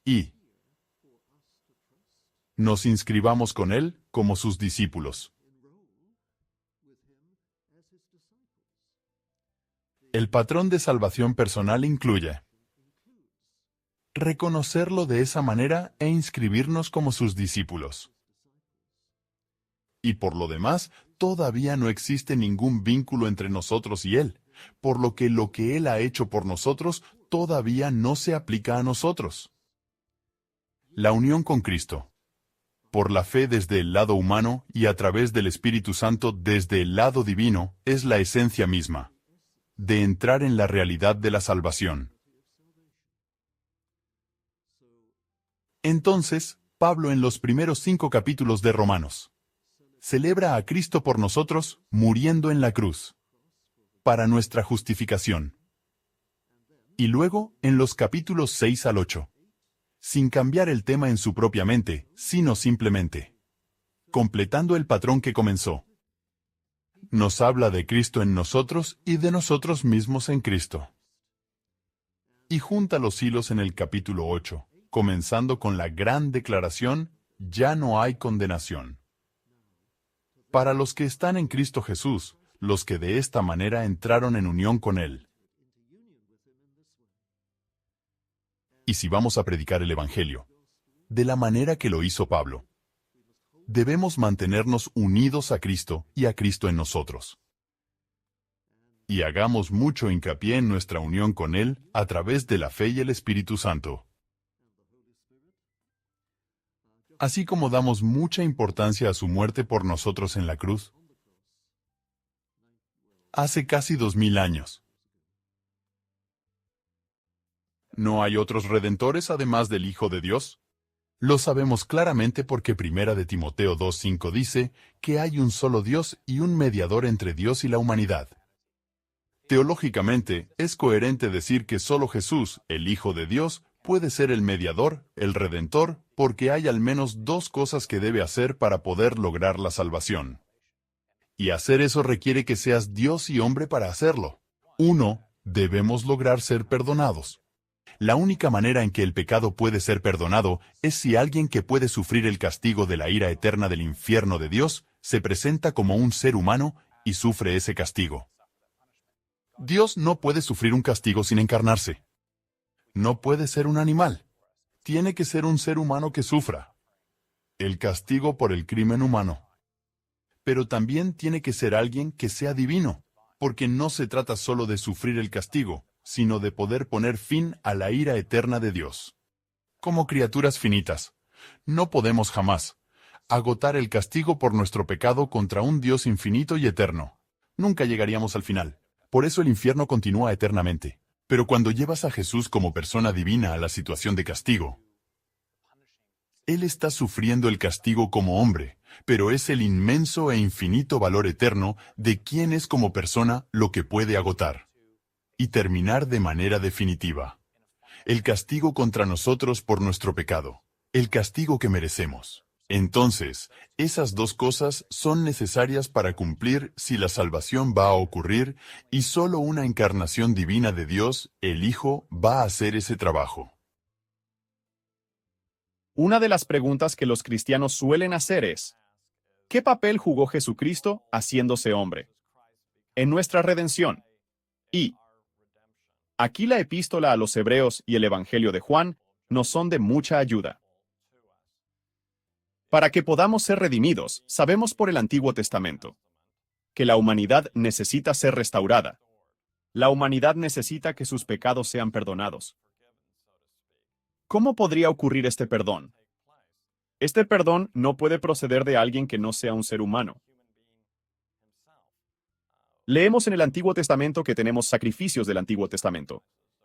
Y nos inscribamos con Él como sus discípulos. El patrón de salvación personal incluye reconocerlo de esa manera e inscribirnos como sus discípulos. Y por lo demás, todavía no existe ningún vínculo entre nosotros y Él, por lo que Él ha hecho por nosotros todavía no se aplica a nosotros. La unión con Cristo, por la fe desde el lado humano y a través del Espíritu Santo desde el lado divino, es la esencia misma de entrar en la realidad de la salvación. Entonces, Pablo en los primeros 5 capítulos de Romanos celebra a Cristo por nosotros, muriendo en la cruz, para nuestra justificación. Y luego, en los capítulos 6 al 8, sin cambiar el tema en su propia mente, sino simplemente completando el patrón que comenzó. Nos habla de Cristo en nosotros y de nosotros mismos en Cristo. Y junta los hilos en el capítulo 8, comenzando con la gran declaración, ya no hay condenación. Para los que están en Cristo Jesús, los que de esta manera entraron en unión con Él. Y si vamos a predicar el Evangelio, de la manera que lo hizo Pablo, debemos mantenernos unidos a Cristo y a Cristo en nosotros. Y hagamos mucho hincapié en nuestra unión con Él a través de la fe y el Espíritu Santo. Así como damos mucha importancia a su muerte por nosotros en la cruz, hace casi 2000 años. ¿No hay otros redentores además del Hijo de Dios? Lo sabemos claramente porque 1 de Timoteo 2:5 dice que hay un solo Dios y un mediador entre Dios y la humanidad. Teológicamente, es coherente decir que solo Jesús, el Hijo de Dios, puede ser el mediador, el redentor, porque hay al menos 2 cosas que debe hacer para poder lograr la salvación. Y hacer eso requiere que seas Dios y hombre para hacerlo. 1. Debemos lograr ser perdonados. La única manera en que el pecado puede ser perdonado es si alguien que puede sufrir el castigo de la ira eterna del infierno de Dios se presenta como un ser humano y sufre ese castigo. Dios no puede sufrir un castigo sin encarnarse. No puede ser un animal. Tiene que ser un ser humano que sufra el castigo por el crimen humano. Pero también tiene que ser alguien que sea divino, porque no se trata solo de sufrir el castigo, sino de poder poner fin a la ira eterna de Dios. Como criaturas finitas, no podemos jamás agotar el castigo por nuestro pecado contra un Dios infinito y eterno. Nunca llegaríamos al final. Por eso el infierno continúa eternamente. Pero cuando llevas a Jesús como persona divina a la situación de castigo, Él está sufriendo el castigo como hombre, pero es el inmenso e infinito valor eterno de quién es como persona lo que puede agotar y terminar de manera definitiva. El castigo contra nosotros por nuestro pecado, el castigo que merecemos. Entonces, esas dos cosas son necesarias para cumplir si la salvación va a ocurrir, y solo una encarnación divina de Dios, el Hijo, va a hacer ese trabajo. Una de las preguntas que los cristianos suelen hacer es, ¿qué papel jugó Jesucristo haciéndose hombre en nuestra redención? Y aquí la epístola a los Hebreos y el Evangelio de Juan nos son de mucha ayuda. Para que podamos ser redimidos, sabemos por el Antiguo Testamento que la humanidad necesita ser restaurada. La humanidad necesita que sus pecados sean perdonados. ¿Cómo podría ocurrir este perdón? Este perdón no puede proceder de alguien que no sea un ser humano. Leemos en el Antiguo Testamento que tenemos sacrificios del Antiguo Testamento,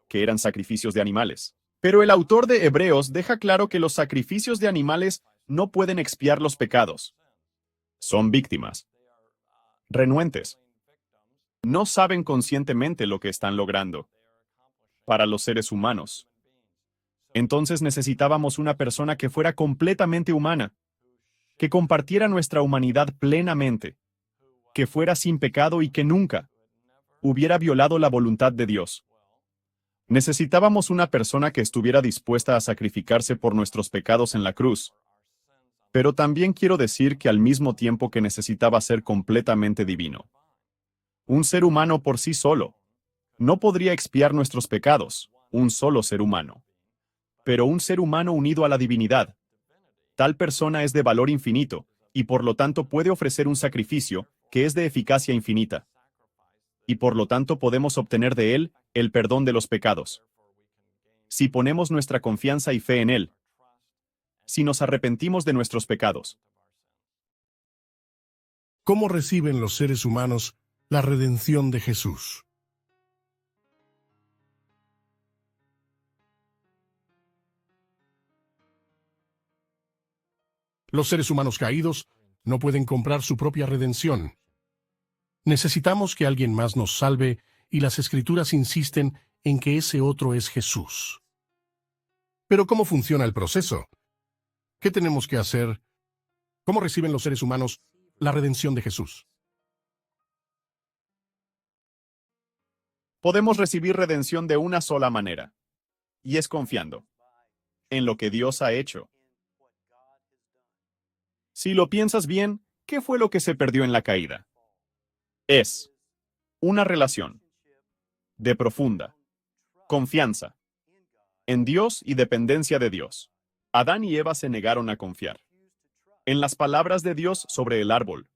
que eran sacrificios de animales. Pero el autor de Hebreos deja claro que los sacrificios de animales no pueden expiar los pecados. Son víctimas. Renuentes. No saben conscientemente lo que están logrando. Para los seres humanos. Entonces necesitábamos una persona que fuera completamente humana, que compartiera nuestra humanidad plenamente, que fuera sin pecado y que nunca hubiera violado la voluntad de Dios. Necesitábamos una persona que estuviera dispuesta a sacrificarse por nuestros pecados en la cruz. Pero también quiero decir que al mismo tiempo que necesitaba ser completamente divino. Un ser humano por sí solo no podría expiar nuestros pecados, un solo ser humano. Pero un ser humano unido a la divinidad. Tal persona es de valor infinito, y por lo tanto puede ofrecer un sacrificio que es de eficacia infinita. Y por lo tanto podemos obtener de él el perdón de los pecados. Si ponemos nuestra confianza y fe en él, si nos arrepentimos de nuestros pecados. ¿Cómo reciben los seres humanos la redención de Jesús? Los seres humanos caídos no pueden comprar su propia redención. Necesitamos que alguien más nos salve, y las Escrituras insisten en que ese otro es Jesús. Pero ¿cómo funciona el proceso? ¿Qué tenemos que hacer? ¿Cómo reciben los seres humanos la redención de Jesús? Podemos recibir redención de una sola manera, y es confiando en lo que Dios ha hecho. Si lo piensas bien, ¿qué fue lo que se perdió en la caída? Es una relación de profunda confianza en Dios y dependencia de Dios. Adán y Eva se negaron a confiar en las palabras de Dios sobre el árbol.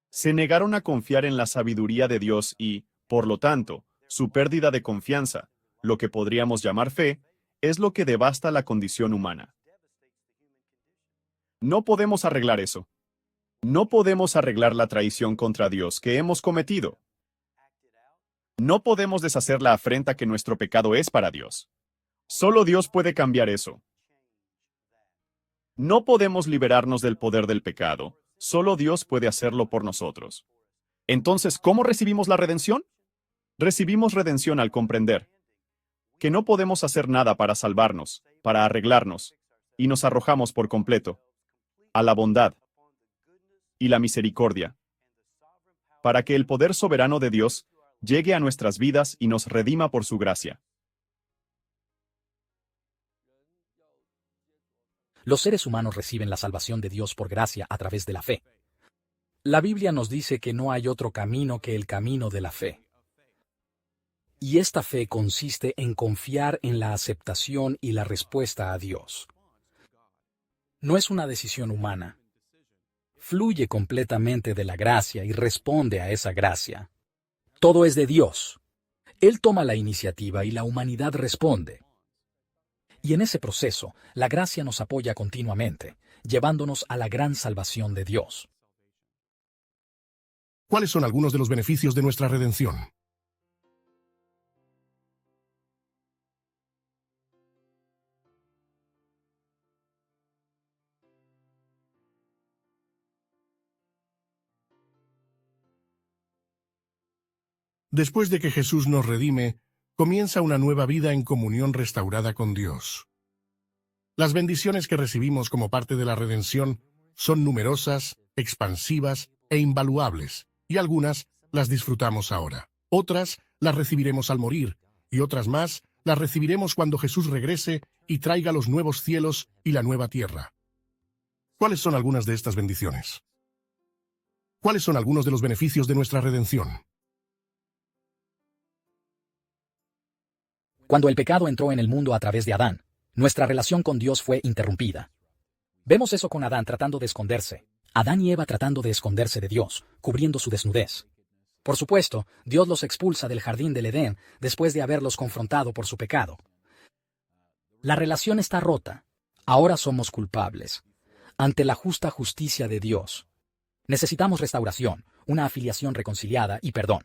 Se negaron a confiar en la sabiduría de Dios y, por lo tanto, su pérdida de confianza, lo que podríamos llamar fe, es lo que devasta la condición humana. No podemos arreglar eso. No podemos arreglar la traición contra Dios que hemos cometido. No podemos deshacer la afrenta que nuestro pecado es para Dios. Solo Dios puede cambiar eso. No podemos liberarnos del poder del pecado. Solo Dios puede hacerlo por nosotros. Entonces, ¿cómo recibimos la redención? Recibimos redención al comprender que no podemos hacer nada para salvarnos, para arreglarnos, y nos arrojamos por completo a la bondad y la misericordia, para que el poder soberano de Dios llegue a nuestras vidas y nos redima por su gracia. Los seres humanos reciben la salvación de Dios por gracia a través de la fe. La Biblia nos dice que no hay otro camino que el camino de la fe. Y esta fe consiste en confiar en la aceptación y la respuesta a Dios. No es una decisión humana. Fluye completamente de la gracia y responde a esa gracia. Todo es de Dios. Él toma la iniciativa y la humanidad responde. Y en ese proceso, la gracia nos apoya continuamente, llevándonos a la gran salvación de Dios. ¿Cuáles son algunos de los beneficios de nuestra redención? Después de que Jesús nos redime, comienza una nueva vida en comunión restaurada con Dios. Las bendiciones que recibimos como parte de la redención son numerosas, expansivas e invaluables, y algunas las disfrutamos ahora. Otras las recibiremos al morir, y otras más las recibiremos cuando Jesús regrese y traiga los nuevos cielos y la nueva tierra. ¿Cuáles son algunas de estas bendiciones? ¿Cuáles son algunos de los beneficios de nuestra redención? Cuando el pecado entró en el mundo a través de Adán, nuestra relación con Dios fue interrumpida. Vemos eso con Adán tratando de esconderse. Adán y Eva tratando de esconderse de Dios, cubriendo su desnudez. Por supuesto, Dios los expulsa del jardín del Edén después de haberlos confrontado por su pecado. La relación está rota. Ahora somos culpables. Ante la justa justicia de Dios. Necesitamos restauración, una afiliación reconciliada y perdón.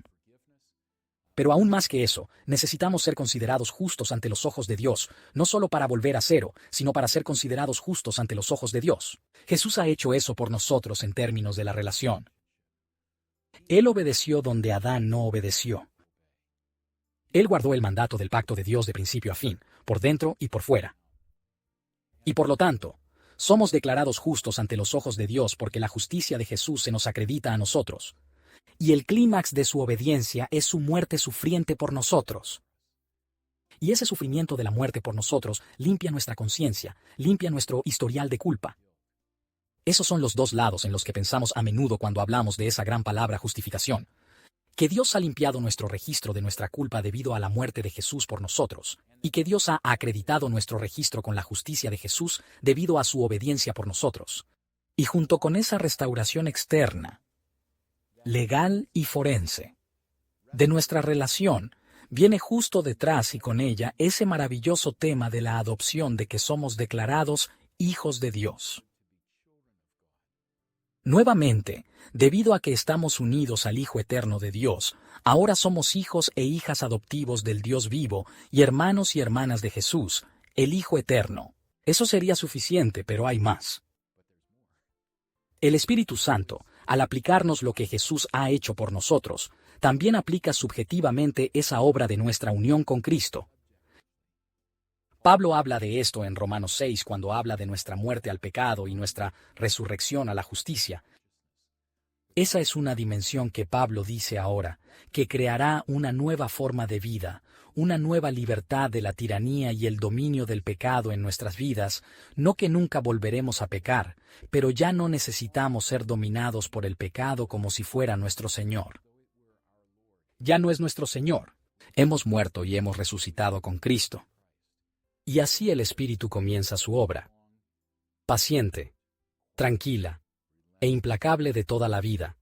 Pero aún más que eso, necesitamos ser considerados justos ante los ojos de Dios, no solo para volver a cero, sino para ser considerados justos ante los ojos de Dios. Jesús ha hecho eso por nosotros en términos de la relación. Él obedeció donde Adán no obedeció. Él guardó el mandato del pacto de Dios de principio a fin, por dentro y por fuera. Y por lo tanto, somos declarados justos ante los ojos de Dios porque la justicia de Jesús se nos acredita a nosotros. Y el clímax de su obediencia es su muerte sufriente por nosotros. Y ese sufrimiento de la muerte por nosotros limpia nuestra conciencia, limpia nuestro historial de culpa. Esos son los dos lados en los que pensamos a menudo cuando hablamos de esa gran palabra justificación. Que Dios ha limpiado nuestro registro de nuestra culpa debido a la muerte de Jesús por nosotros, y que Dios ha acreditado nuestro registro con la justicia de Jesús debido a su obediencia por nosotros. Y junto con esa restauración externa, legal y forense, de nuestra relación, viene justo detrás y con ella ese maravilloso tema de la adopción de que somos declarados hijos de Dios. Nuevamente, debido a que estamos unidos al Hijo Eterno de Dios, ahora somos hijos e hijas adoptivos del Dios vivo y hermanos y hermanas de Jesús, el Hijo Eterno. Eso sería suficiente, pero hay más. El Espíritu Santo, al aplicarnos lo que Jesús ha hecho por nosotros, también aplica subjetivamente esa obra de nuestra unión con Cristo. Pablo habla de esto en Romanos 6 cuando habla de nuestra muerte al pecado y nuestra resurrección a la justicia. Esa es una dimensión que Pablo dice ahora, que creará una nueva forma de vida, una nueva libertad de la tiranía y el dominio del pecado en nuestras vidas, no que nunca volveremos a pecar, pero ya no necesitamos ser dominados por el pecado como si fuera nuestro Señor. Ya no es nuestro Señor. Hemos muerto y hemos resucitado con Cristo. Y así el Espíritu comienza su obra. Paciente, tranquila e implacable de toda la vida,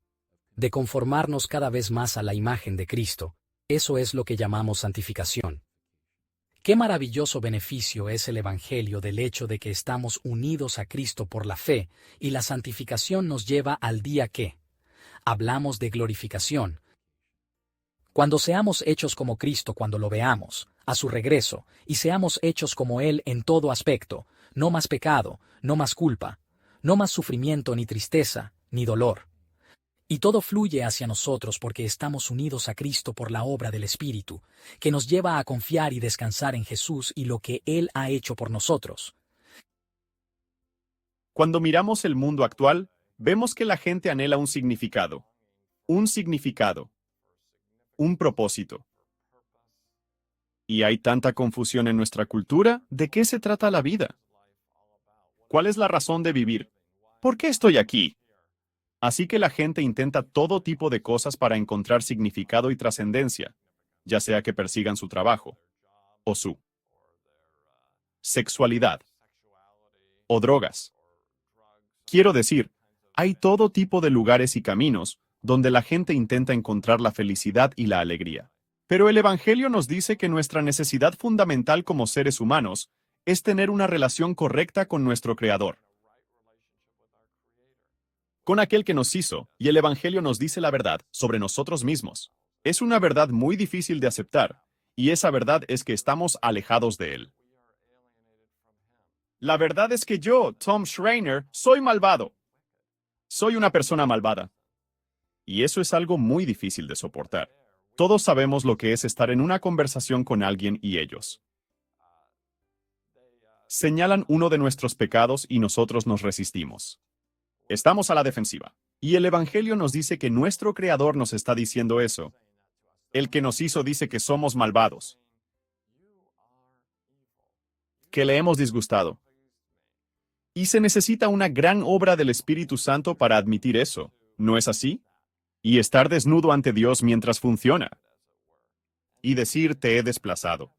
de conformarnos cada vez más a la imagen de Cristo. Eso es lo que llamamos santificación. Qué maravilloso beneficio es el Evangelio del hecho de que estamos unidos a Cristo por la fe, y la santificación nos lleva al día que hablamos de glorificación. Cuando seamos hechos como Cristo cuando lo veamos, a su regreso, y seamos hechos como Él en todo aspecto, no más pecado, no más culpa, no más sufrimiento ni tristeza, ni dolor. Y todo fluye hacia nosotros porque estamos unidos a Cristo por la obra del Espíritu, que nos lleva a confiar y descansar en Jesús y lo que Él ha hecho por nosotros. Cuando miramos el mundo actual, vemos que la gente anhela un significado, un propósito. Y hay tanta confusión en nuestra cultura. ¿De qué se trata la vida? ¿Cuál es la razón de vivir? ¿Por qué estoy aquí? Así que la gente intenta todo tipo de cosas para encontrar significado y trascendencia, ya sea que persigan su trabajo, o su sexualidad, o drogas. Quiero decir, hay todo tipo de lugares y caminos donde la gente intenta encontrar la felicidad y la alegría. Pero el Evangelio nos dice que nuestra necesidad fundamental como seres humanos es tener una relación correcta con nuestro Creador, con aquel que nos hizo, y el Evangelio nos dice la verdad sobre nosotros mismos. Es una verdad muy difícil de aceptar, y esa verdad es que estamos alejados de Él. La verdad es que yo, Tom Schreiner, soy malvado. Soy una persona malvada. Y eso es algo muy difícil de soportar. Todos sabemos lo que es estar en una conversación con alguien y ellos señalan uno de nuestros pecados y nosotros nos resistimos. Estamos a la defensiva. Y el Evangelio nos dice que nuestro Creador nos está diciendo eso. El que nos hizo dice que somos malvados, que le hemos disgustado. Y se necesita una gran obra del Espíritu Santo para admitir eso, ¿no es así? Y estar desnudo ante Dios mientras funciona. Y decir, te he desplazado.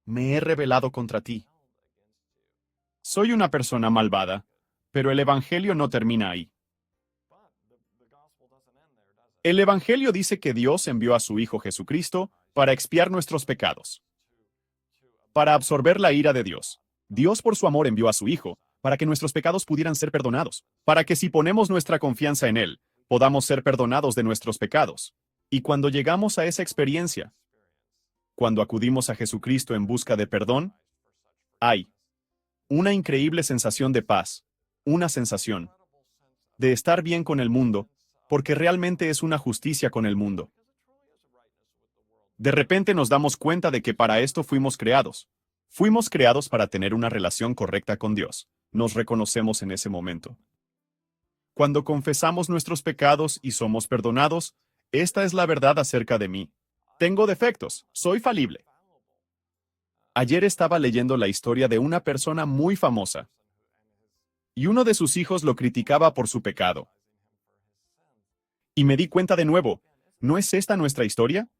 Me he rebelado contra ti. Soy una persona malvada, pero el Evangelio no termina ahí. El Evangelio dice que Dios envió a su Hijo Jesucristo para expiar nuestros pecados, para absorber la ira de Dios. Dios por su amor envió a su Hijo para que nuestros pecados pudieran ser perdonados, para que si ponemos nuestra confianza en Él, podamos ser perdonados de nuestros pecados. Y cuando llegamos a esa experiencia, cuando acudimos a Jesucristo en busca de perdón, hay una increíble sensación de paz, una sensación de estar bien con el mundo, porque realmente es una justicia con el mundo. De repente nos damos cuenta de que para esto fuimos creados. Fuimos creados para tener una relación correcta con Dios. Nos reconocemos en ese momento. Cuando confesamos nuestros pecados y somos perdonados, esta es la verdad acerca de mí. Tengo defectos, soy falible. Ayer estaba leyendo la historia de una persona muy famosa, y uno de sus hijos lo criticaba por su pecado. Y me di cuenta de nuevo, ¿no es esta nuestra historia?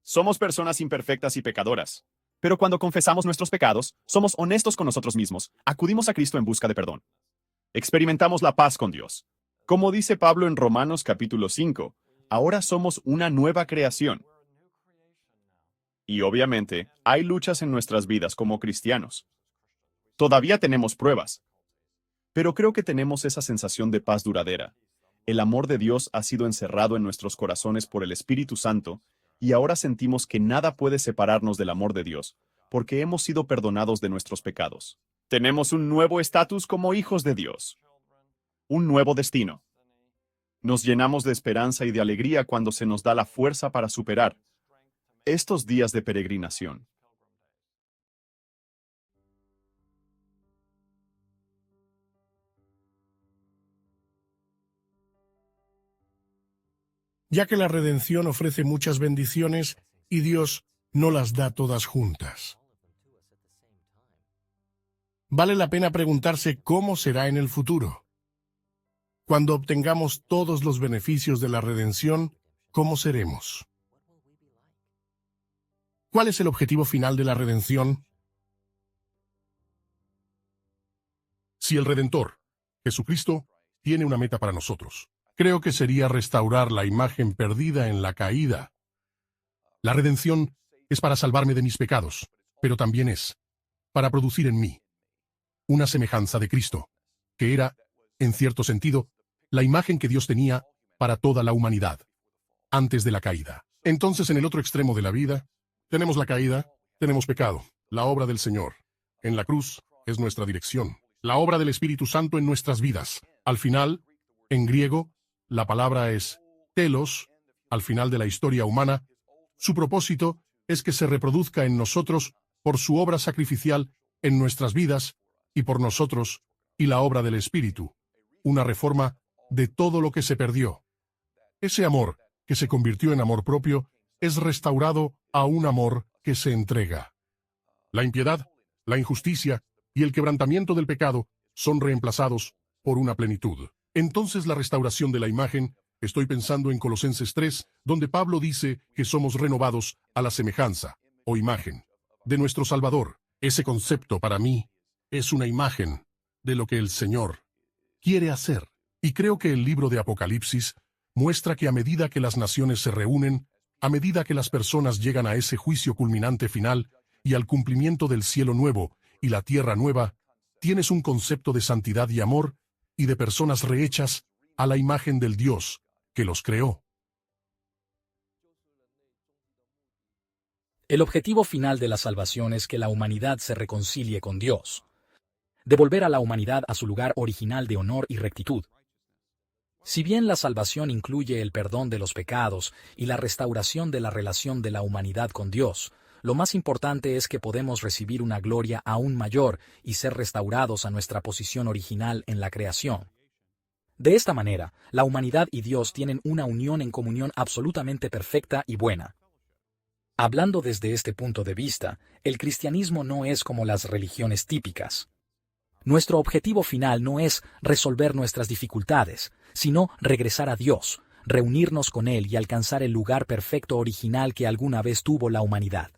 Somos personas imperfectas y pecadoras. Pero cuando confesamos nuestros pecados, somos honestos con nosotros mismos, acudimos a Cristo en busca de perdón. Experimentamos la paz con Dios. Como dice Pablo en Romanos capítulo 5, ahora somos una nueva creación. Y obviamente, hay luchas en nuestras vidas como cristianos. Todavía tenemos pruebas. Pero creo que tenemos esa sensación de paz duradera. El amor de Dios ha sido encerrado en nuestros corazones por el Espíritu Santo, y ahora sentimos que nada puede separarnos del amor de Dios, porque hemos sido perdonados de nuestros pecados. Tenemos un nuevo estatus como hijos de Dios. Un nuevo destino. Nos llenamos de esperanza y de alegría cuando se nos da la fuerza para superar estos días de peregrinación. Ya que la redención ofrece muchas bendiciones y Dios no las da todas juntas. Vale la pena preguntarse cómo será en el futuro. Cuando obtengamos todos los beneficios de la redención, ¿cómo seremos? ¿Cuál es el objetivo final de la redención? Si el Redentor, Jesucristo, tiene una meta para nosotros, creo que sería restaurar la imagen perdida en la caída. La redención es para salvarme de mis pecados, pero también es para producir en mí una semejanza de Cristo, que era, en cierto sentido, la imagen que Dios tenía para toda la humanidad, antes de la caída. Entonces, en el otro extremo de la vida, tenemos la caída, tenemos pecado, la obra del Señor. En la cruz es nuestra dirección, la obra del Espíritu Santo en nuestras vidas. Al final, en griego, la palabra es telos, al final de la historia humana. Su propósito es que se reproduzca en nosotros por su obra sacrificial en nuestras vidas y por nosotros y la obra del Espíritu, una reforma de todo lo que se perdió. Ese amor, que se convirtió en amor propio, es restaurado a un amor que se entrega. La impiedad, la injusticia y el quebrantamiento del pecado son reemplazados por una plenitud. Entonces la restauración de la imagen, estoy pensando en Colosenses 3, donde Pablo dice que somos renovados a la semejanza, o imagen, de nuestro Salvador. Ese concepto para mí es una imagen de lo que el Señor quiere hacer. Y creo que el libro de Apocalipsis muestra que a medida que las naciones se reúnen, a medida que las personas llegan a ese juicio culminante final y al cumplimiento del cielo nuevo y la tierra nueva, tienes un concepto de santidad y amor y de personas rehechas a la imagen del Dios que los creó. El objetivo final de la salvación es que la humanidad se reconcilie con Dios. Devolver a la humanidad a su lugar original de honor y rectitud. Si bien la salvación incluye el perdón de los pecados y la restauración de la relación de la humanidad con Dios, lo más importante es que podemos recibir una gloria aún mayor y ser restaurados a nuestra posición original en la creación. De esta manera, la humanidad y Dios tienen una unión en comunión absolutamente perfecta y buena. Hablando desde este punto de vista, el cristianismo no es como las religiones típicas. Nuestro objetivo final no es resolver nuestras dificultades, sino regresar a Dios, reunirnos con Él y alcanzar el lugar perfecto original que alguna vez tuvo la humanidad.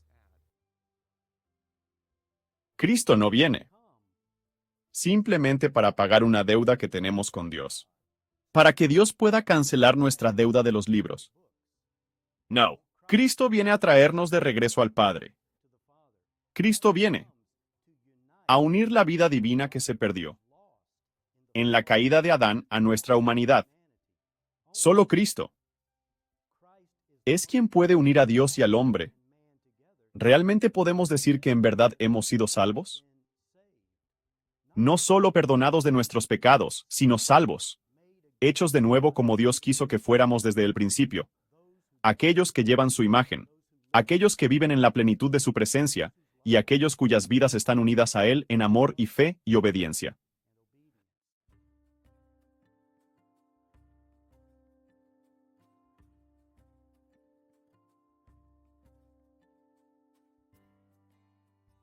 Cristo no viene simplemente para pagar una deuda que tenemos con Dios, para que Dios pueda cancelar nuestra deuda de los libros. No, Cristo viene a traernos de regreso al Padre. Cristo viene a unir la vida divina que se perdió en la caída de Adán a nuestra humanidad. Solo Cristo es quien puede unir a Dios y al hombre. ¿Realmente podemos decir que en verdad hemos sido salvos? No solo perdonados de nuestros pecados, sino salvos, hechos de nuevo como Dios quiso que fuéramos desde el principio. Aquellos que llevan su imagen, aquellos que viven en la plenitud de su presencia, y aquellos cuyas vidas están unidas a Él en amor y fe y obediencia.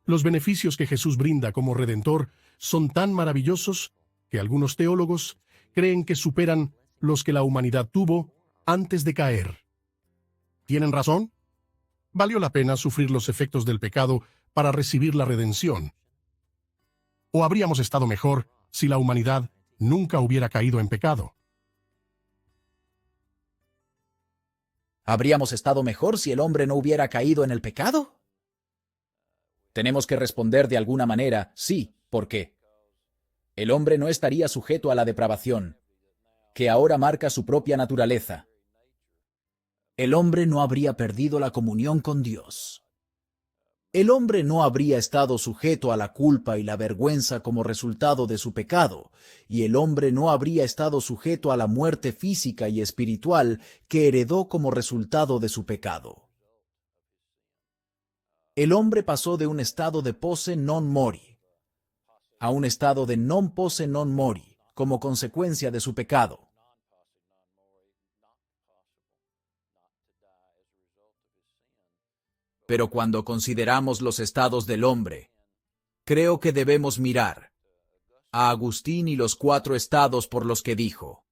Los beneficios que Jesús brinda como Redentor son tan maravillosos que algunos teólogos creen que superan los que la humanidad tuvo antes de caer. ¿Tienen razón? ¿Valió la pena sufrir los efectos del pecado para recibir la redención? ¿O habríamos estado mejor si la humanidad nunca hubiera caído en pecado? ¿Habríamos estado mejor si el hombre no hubiera caído en el pecado? Tenemos que responder de alguna manera, sí, ¿por qué? El hombre no estaría sujeto a la depravación, que ahora marca su propia naturaleza. El hombre no habría perdido la comunión con Dios. El hombre no habría estado sujeto a la culpa y la vergüenza como resultado de su pecado, y el hombre no habría estado sujeto a la muerte física y espiritual que heredó como resultado de su pecado. El hombre pasó de un estado de posse non mori a un estado de non posse non mori como consecuencia de su pecado. Pero cuando consideramos los estados del hombre, creo que debemos mirar a Agustín y los 4 estados por los que dijo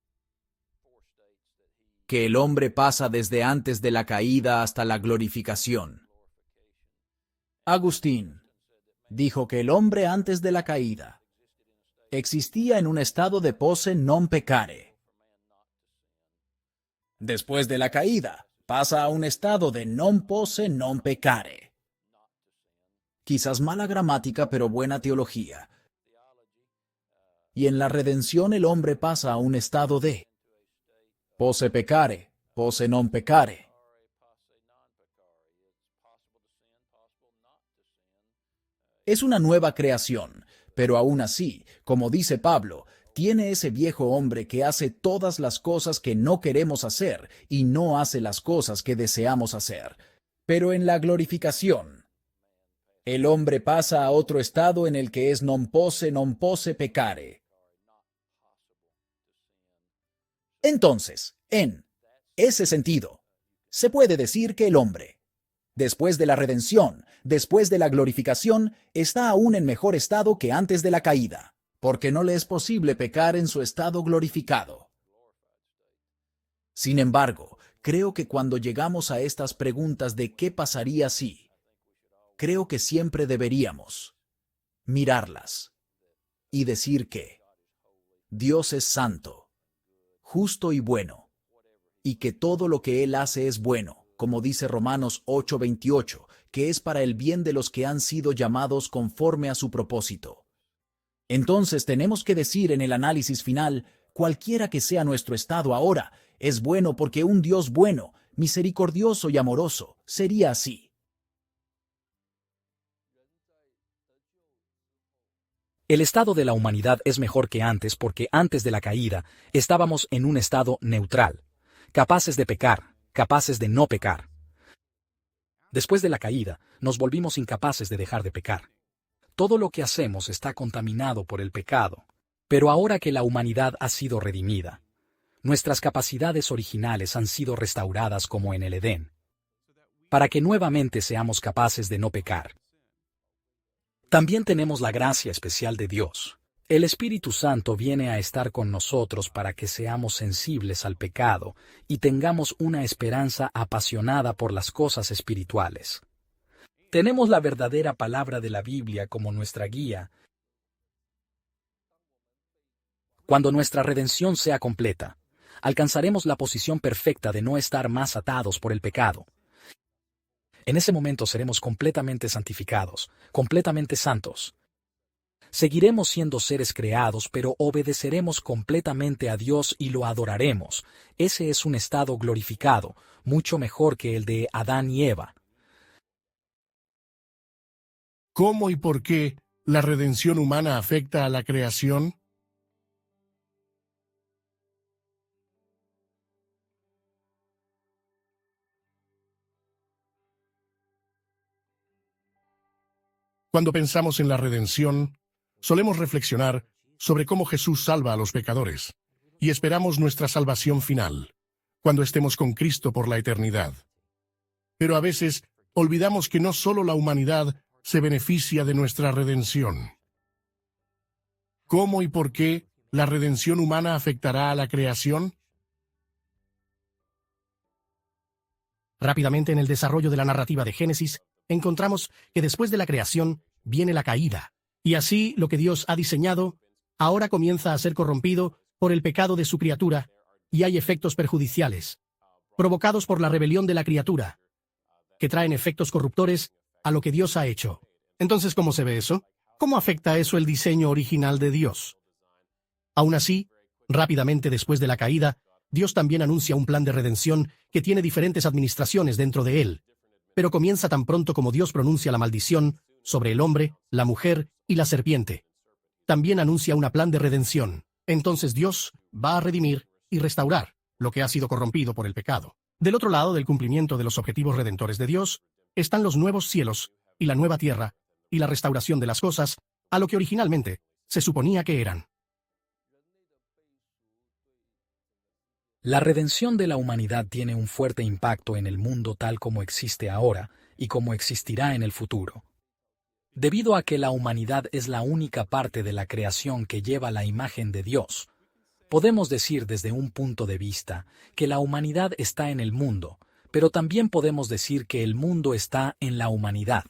que el hombre pasa desde antes de la caída hasta la glorificación. Agustín dijo que el hombre antes de la caída existía en un estado de posse non peccare. Después de la caída, pasa a un estado de non posse non peccare. Quizás mala gramática, pero buena teología. Y en la redención el hombre pasa a un estado de posse peccare, posse non peccare. Es una nueva creación, pero aún así, como dice Pablo, tiene ese viejo hombre que hace todas las cosas que no queremos hacer y no hace las cosas que deseamos hacer. Pero en la glorificación, el hombre pasa a otro estado en el que es non posse peccare. Entonces, en ese sentido, se puede decir que el hombre, después de la redención, después de la glorificación, está aún en mejor estado que antes de la caída, porque no le es posible pecar en su estado glorificado. Sin embargo, creo que cuando llegamos a estas preguntas de qué pasaría si, creo que siempre deberíamos mirarlas y decir que Dios es santo, justo y bueno, y que todo lo que Él hace es bueno, como dice Romanos 8:28, que es para el bien de los que han sido llamados conforme a su propósito. Entonces tenemos que decir en el análisis final, cualquiera que sea nuestro estado ahora, es bueno porque un Dios bueno, misericordioso y amoroso, sería así. El estado de la humanidad es mejor que antes porque antes de la caída estábamos en un estado neutral, capaces de pecar, capaces de no pecar. Después de la caída, nos volvimos incapaces de dejar de pecar. Todo lo que hacemos está contaminado por el pecado. Pero ahora que la humanidad ha sido redimida, nuestras capacidades originales han sido restauradas como en el Edén, para que nuevamente seamos capaces de no pecar. También tenemos la gracia especial de Dios. El Espíritu Santo viene a estar con nosotros para que seamos sensibles al pecado y tengamos una esperanza apasionada por las cosas espirituales. Tenemos la verdadera palabra de la Biblia como nuestra guía. Cuando nuestra redención sea completa, alcanzaremos la posición perfecta de no estar más atados por el pecado. En ese momento seremos completamente santificados, completamente santos. Seguiremos siendo seres creados, pero obedeceremos completamente a Dios y lo adoraremos. Ese es un estado glorificado, mucho mejor que el de Adán y Eva. ¿Cómo y por qué la redención humana afecta a la creación? Cuando pensamos en la redención, solemos reflexionar sobre cómo Jesús salva a los pecadores, y esperamos nuestra salvación final, cuando estemos con Cristo por la eternidad. Pero a veces olvidamos que no solo la humanidad se beneficia de nuestra redención. ¿Cómo y por qué la redención humana afectará a la creación? Rápidamente en el desarrollo de la narrativa de Génesis, encontramos que después de la creación viene la caída, y así lo que Dios ha diseñado ahora comienza a ser corrompido por el pecado de su criatura, y hay efectos perjudiciales, provocados por la rebelión de la criatura, que traen efectos corruptores a lo que Dios ha hecho. Entonces, ¿cómo se ve eso? ¿Cómo afecta eso el diseño original de Dios? Aún así, rápidamente después de la caída, Dios también anuncia un plan de redención que tiene diferentes administraciones dentro de él, pero comienza tan pronto como Dios pronuncia la maldición sobre el hombre, la mujer y la serpiente. También anuncia un plan de redención. Entonces Dios va a redimir y restaurar lo que ha sido corrompido por el pecado. Del otro lado del cumplimiento de los objetivos redentores de Dios, están los nuevos cielos y la nueva tierra, y la restauración de las cosas a lo que originalmente se suponía que eran. La redención de la humanidad tiene un fuerte impacto en el mundo tal como existe ahora y como existirá en el futuro. Debido a que la humanidad es la única parte de la creación que lleva la imagen de Dios, podemos decir desde un punto de vista que la humanidad está en el mundo, pero también podemos decir que el mundo está en la humanidad.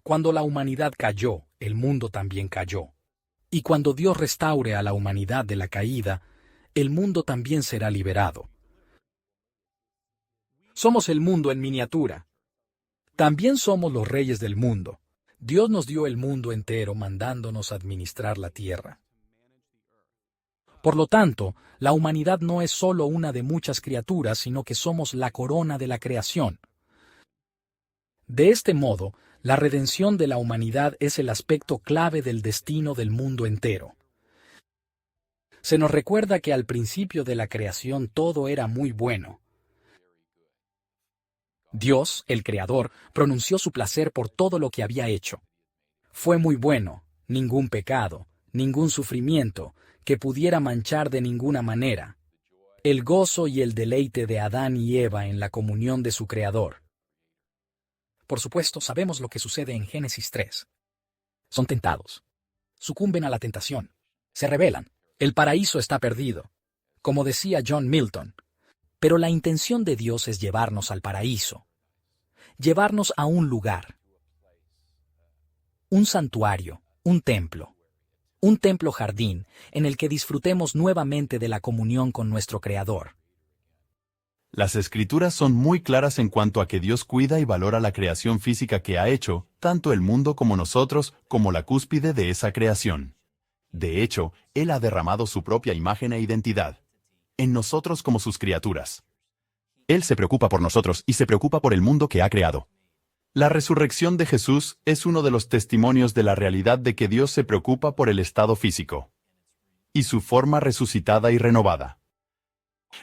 Cuando la humanidad cayó, el mundo también cayó. Y cuando Dios restaure a la humanidad de la caída, el mundo también será liberado. Somos el mundo en miniatura. También somos los reyes del mundo. Dios nos dio el mundo entero mandándonos administrar la tierra. Por lo tanto, la humanidad no es solo una de muchas criaturas, sino que somos la corona de la creación. De este modo, la redención de la humanidad es el aspecto clave del destino del mundo entero. Se nos recuerda que al principio de la creación todo era muy bueno. Dios, el Creador, pronunció su placer por todo lo que había hecho. Fue muy bueno, ningún pecado, ningún sufrimiento, que pudiera manchar de ninguna manera. El gozo y el deleite de Adán y Eva en la comunión de su Creador. Por supuesto, sabemos lo que sucede en Génesis 3. Son tentados. Sucumben a la tentación. Se rebelan. El paraíso está perdido. Como decía John Milton. Pero la intención de Dios es llevarnos al paraíso. Llevarnos a un lugar. Un santuario, un templo jardín, en el que disfrutemos nuevamente de la comunión con nuestro Creador. Las Escrituras son muy claras en cuanto a que Dios cuida y valora la creación física que ha hecho, tanto el mundo como nosotros, como la cúspide de esa creación. De hecho, Él ha derramado su propia imagen e identidad en nosotros como sus criaturas. Él se preocupa por nosotros y se preocupa por el mundo que ha creado. La resurrección de Jesús es uno de los testimonios de la realidad de que Dios se preocupa por el estado físico y su forma resucitada y renovada.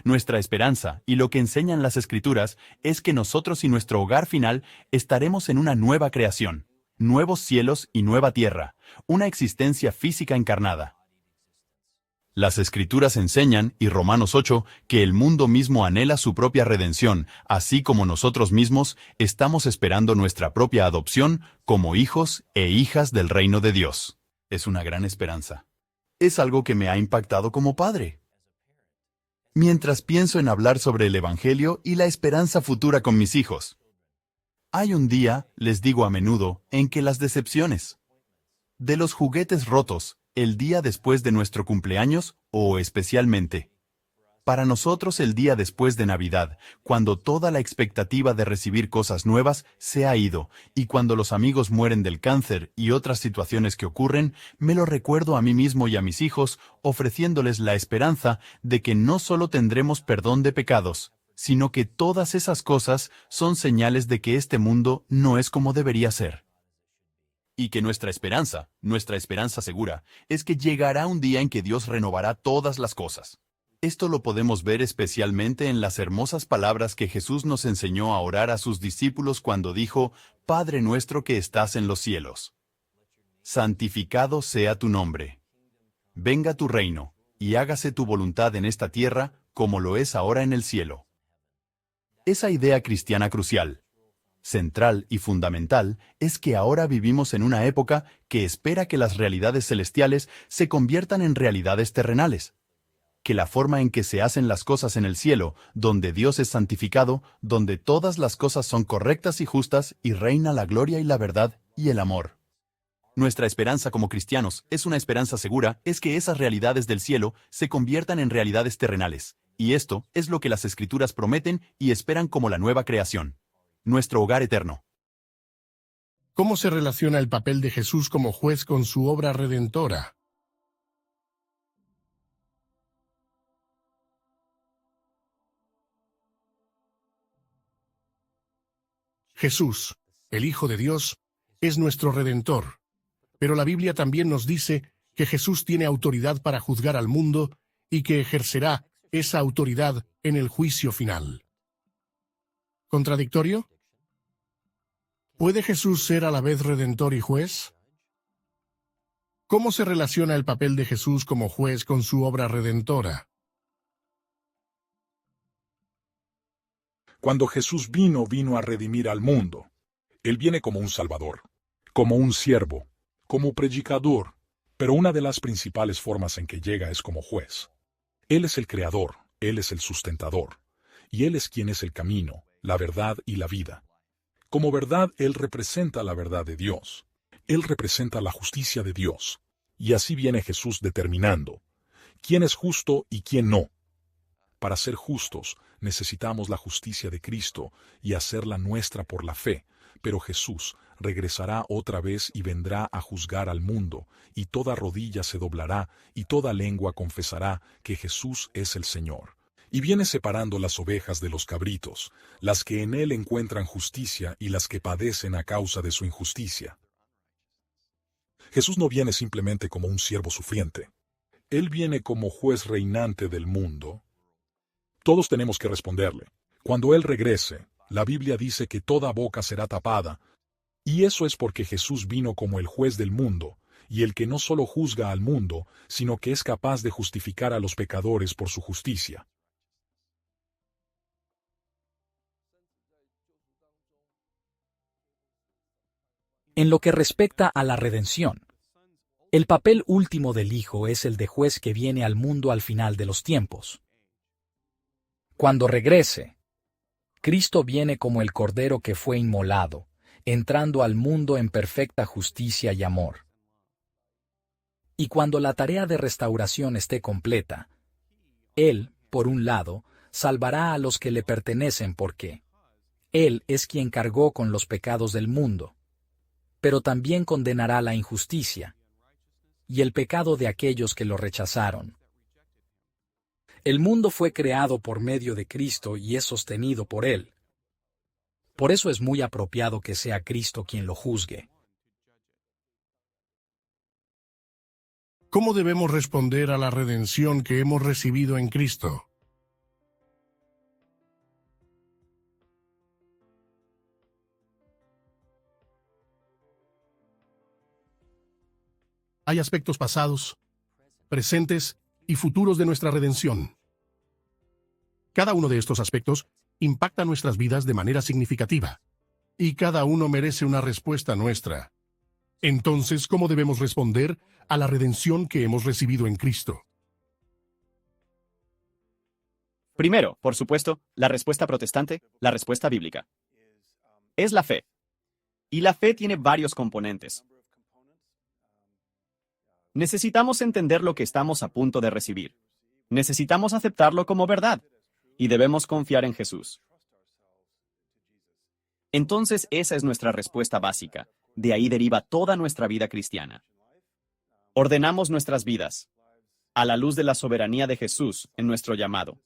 Nuestra esperanza, y lo que enseñan las Escrituras, es que nosotros y nuestro hogar final estaremos en una nueva creación, nuevos cielos y nueva tierra, una existencia física encarnada. Las Escrituras enseñan, y Romanos 8, que el mundo mismo anhela su propia redención, así como nosotros mismos estamos esperando nuestra propia adopción como hijos e hijas del reino de Dios. Es una gran esperanza. Es algo que me ha impactado como padre. Mientras pienso en hablar sobre el Evangelio y la esperanza futura con mis hijos. Hay un día, les digo a menudo, en que las decepciones de los juguetes rotos, el día después de nuestro cumpleaños, o especialmente, para nosotros el día después de Navidad, cuando toda la expectativa de recibir cosas nuevas se ha ido, y cuando los amigos mueren del cáncer y otras situaciones que ocurren, me lo recuerdo a mí mismo y a mis hijos, ofreciéndoles la esperanza de que no solo tendremos perdón de pecados, sino que todas esas cosas son señales de que este mundo no es como debería ser. Y que nuestra esperanza segura, es que llegará un día en que Dios renovará todas las cosas. Esto lo podemos ver especialmente en las hermosas palabras que Jesús nos enseñó a orar a sus discípulos cuando dijo, Padre nuestro que estás en los cielos. Santificado sea tu nombre. Venga tu reino, y hágase tu voluntad en esta tierra, como lo es ahora en el cielo. Esa idea cristiana crucial, central y fundamental, es que ahora vivimos en una época que espera que las realidades celestiales se conviertan en realidades terrenales. Que la forma en que se hacen las cosas en el cielo, donde Dios es santificado, donde todas las cosas son correctas y justas y reina la gloria y la verdad y el amor. Nuestra esperanza como cristianos es una esperanza segura, es que esas realidades del cielo se conviertan en realidades terrenales. Y esto es lo que las Escrituras prometen y esperan como la nueva creación. Nuestro hogar eterno. ¿Cómo se relaciona el papel de Jesús como juez con su obra redentora? Jesús, el Hijo de Dios, es nuestro Redentor. Pero la Biblia también nos dice que Jesús tiene autoridad para juzgar al mundo y que ejercerá esa autoridad en el juicio final. ¿Contradictorio? ¿Puede Jesús ser a la vez Redentor y juez? ¿Cómo se relaciona el papel de Jesús como juez con su obra redentora? Cuando Jesús vino a redimir al mundo. Él viene como un salvador, como un siervo, como predicador, pero una de las principales formas en que llega es como juez. Él es el creador, Él es el sustentador, y Él es quien es el camino, la verdad y la vida. Como verdad, Él representa la verdad de Dios. Él representa la justicia de Dios. Y así viene Jesús determinando quién es justo y quién no. Para ser justos, necesitamos la justicia de Cristo y hacerla nuestra por la fe, pero Jesús regresará otra vez y vendrá a juzgar al mundo, y toda rodilla se doblará y toda lengua confesará que Jesús es el Señor. Y viene separando las ovejas de los cabritos, las que en Él encuentran justicia y las que padecen a causa de su injusticia. Jesús no viene simplemente como un siervo sufriente. Él viene como juez reinante del mundo. Todos tenemos que responderle. Cuando Él regrese, la Biblia dice que toda boca será tapada, y eso es porque Jesús vino como el juez del mundo, y el que no solo juzga al mundo, sino que es capaz de justificar a los pecadores por su justicia. En lo que respecta a la redención, el papel último del Hijo es el de juez que viene al mundo al final de los tiempos. Cuando regrese, Cristo viene como el Cordero que fue inmolado, entrando al mundo en perfecta justicia y amor. Y cuando la tarea de restauración esté completa, Él, por un lado, salvará a los que le pertenecen porque Él es quien cargó con los pecados del mundo, pero también condenará la injusticia y el pecado de aquellos que lo rechazaron. El mundo fue creado por medio de Cristo y es sostenido por Él. Por eso es muy apropiado que sea Cristo quien lo juzgue. ¿Cómo debemos responder a la redención que hemos recibido en Cristo? Hay aspectos pasados, presentes y futuros de nuestra redención. Cada uno de estos aspectos impacta nuestras vidas de manera significativa, y cada uno merece una respuesta nuestra. Entonces, ¿cómo debemos responder a la redención que hemos recibido en Cristo? Primero, por supuesto, la respuesta protestante, la respuesta bíblica. Es la fe. Y la fe tiene varios componentes. Necesitamos entender lo que estamos a punto de recibir. Necesitamos aceptarlo como verdad. Y debemos confiar en Jesús. Entonces, esa es nuestra respuesta básica. De ahí deriva toda nuestra vida cristiana. Ordenamos nuestras vidas a la luz de la soberanía de Jesús en nuestro llamado,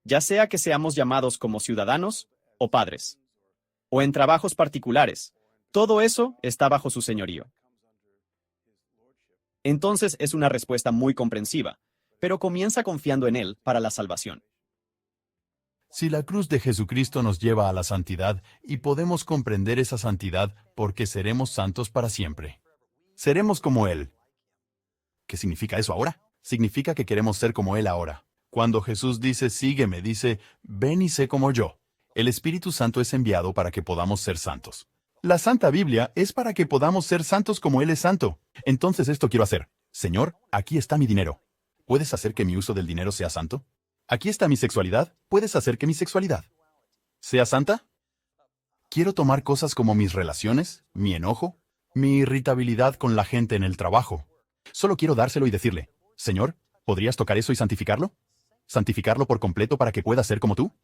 ya sea que seamos llamados como ciudadanos o padres, o en trabajos particulares. Todo eso está bajo su señorío. Entonces es una respuesta muy comprensiva, pero comienza confiando en Él para la salvación. Si la cruz de Jesucristo nos lleva a la santidad y podemos comprender esa santidad porque seremos santos para siempre. Seremos como Él. ¿Qué significa eso ahora? Significa que queremos ser como Él ahora. Cuando Jesús dice, sígueme, dice, ven y sé como yo. El Espíritu Santo es enviado para que podamos ser santos. La Santa Biblia es para que podamos ser santos como Él es santo. Entonces esto quiero hacer. Señor, aquí está mi dinero. ¿Puedes hacer que mi uso del dinero sea santo? Aquí está mi sexualidad. ¿Puedes hacer que mi sexualidad sea santa? Quiero tomar cosas como mis relaciones, mi enojo, mi irritabilidad con la gente en el trabajo. Solo quiero dárselo y decirle, Señor, ¿podrías tocar eso y santificarlo? ¿Santificarlo por completo para que pueda ser como tú?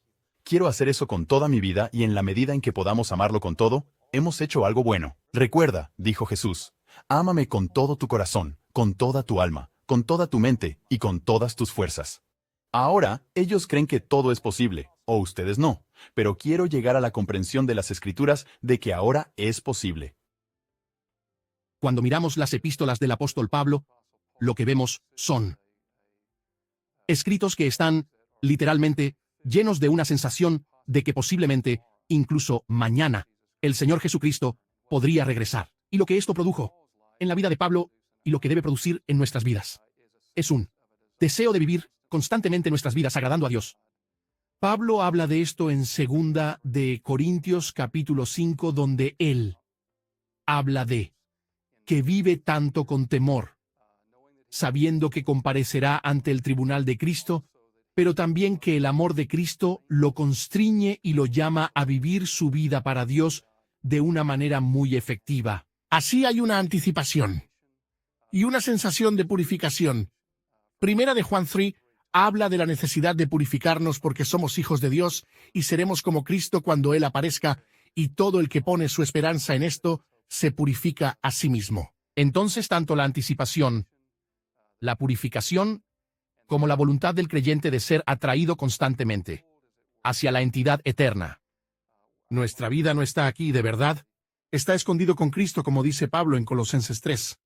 Quiero hacer eso con toda mi vida y en la medida en que podamos amarlo con todo, hemos hecho algo bueno. Recuerda, dijo Jesús, ámame con todo tu corazón, con toda tu alma, con toda tu mente y con todas tus fuerzas. Ahora, ellos creen que todo es posible, o ustedes no, pero quiero llegar a la comprensión de las Escrituras de que ahora es posible. Cuando miramos las epístolas del apóstol Pablo, lo que vemos son escritos que están, literalmente, llenos de una sensación de que posiblemente, incluso mañana, el Señor Jesucristo podría regresar. Y lo que esto produjo en la vida de Pablo y lo que debe producir en nuestras vidas es un deseo de vivir constantemente nuestras vidas agradando a Dios. Pablo habla de esto en 2 de Corintios capítulo 5, donde él habla de que vive tanto con temor, sabiendo que comparecerá ante el tribunal de Cristo, pero también que el amor de Cristo lo constriñe y lo llama a vivir su vida para Dios de una manera muy efectiva. Así hay una anticipación y una sensación de purificación. Primera de Juan 3 habla de la necesidad de purificarnos porque somos hijos de Dios y seremos como Cristo cuando Él aparezca, y todo el que pone su esperanza en esto se purifica a sí mismo. Entonces, tanto la anticipación, la purificación, como la voluntad del creyente de ser atraído constantemente hacia la entidad eterna. Nuestra vida no está aquí, de verdad. Está escondido con Cristo, como dice Pablo en Colosenses 3.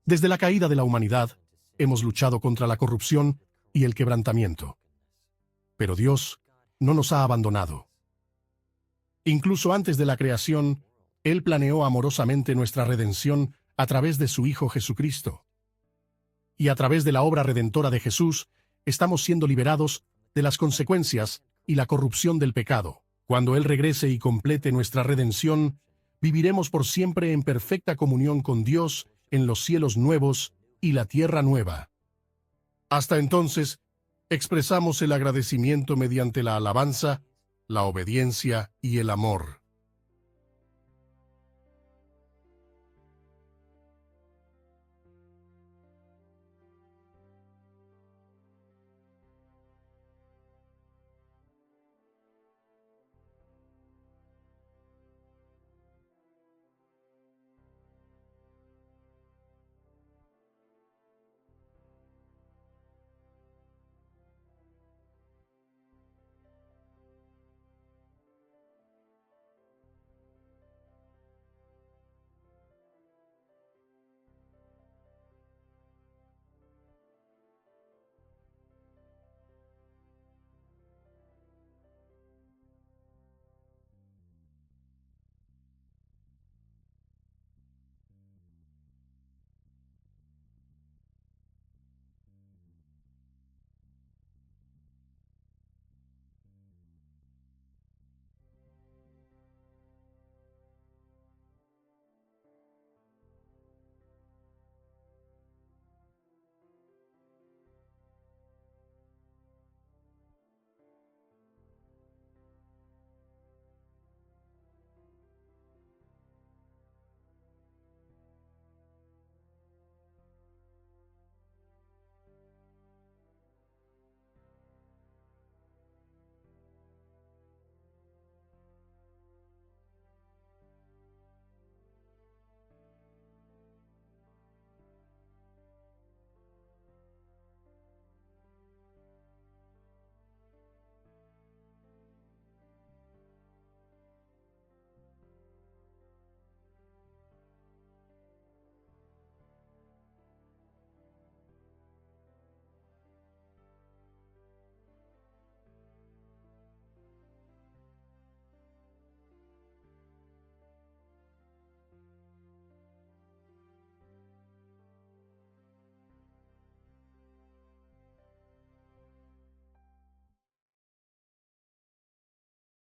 Desde la caída de la humanidad, hemos luchado contra la corrupción y el quebrantamiento. Pero Dios no nos ha abandonado. Incluso antes de la creación, Él planeó amorosamente nuestra redención a través de su Hijo Jesucristo. Y a través de la obra redentora de Jesús, estamos siendo liberados de las consecuencias y la corrupción del pecado. Cuando Él regrese y complete nuestra redención, viviremos por siempre en perfecta comunión con Dios en los cielos nuevos y la tierra nueva. Hasta entonces, expresamos el agradecimiento mediante la alabanza, la obediencia y el amor.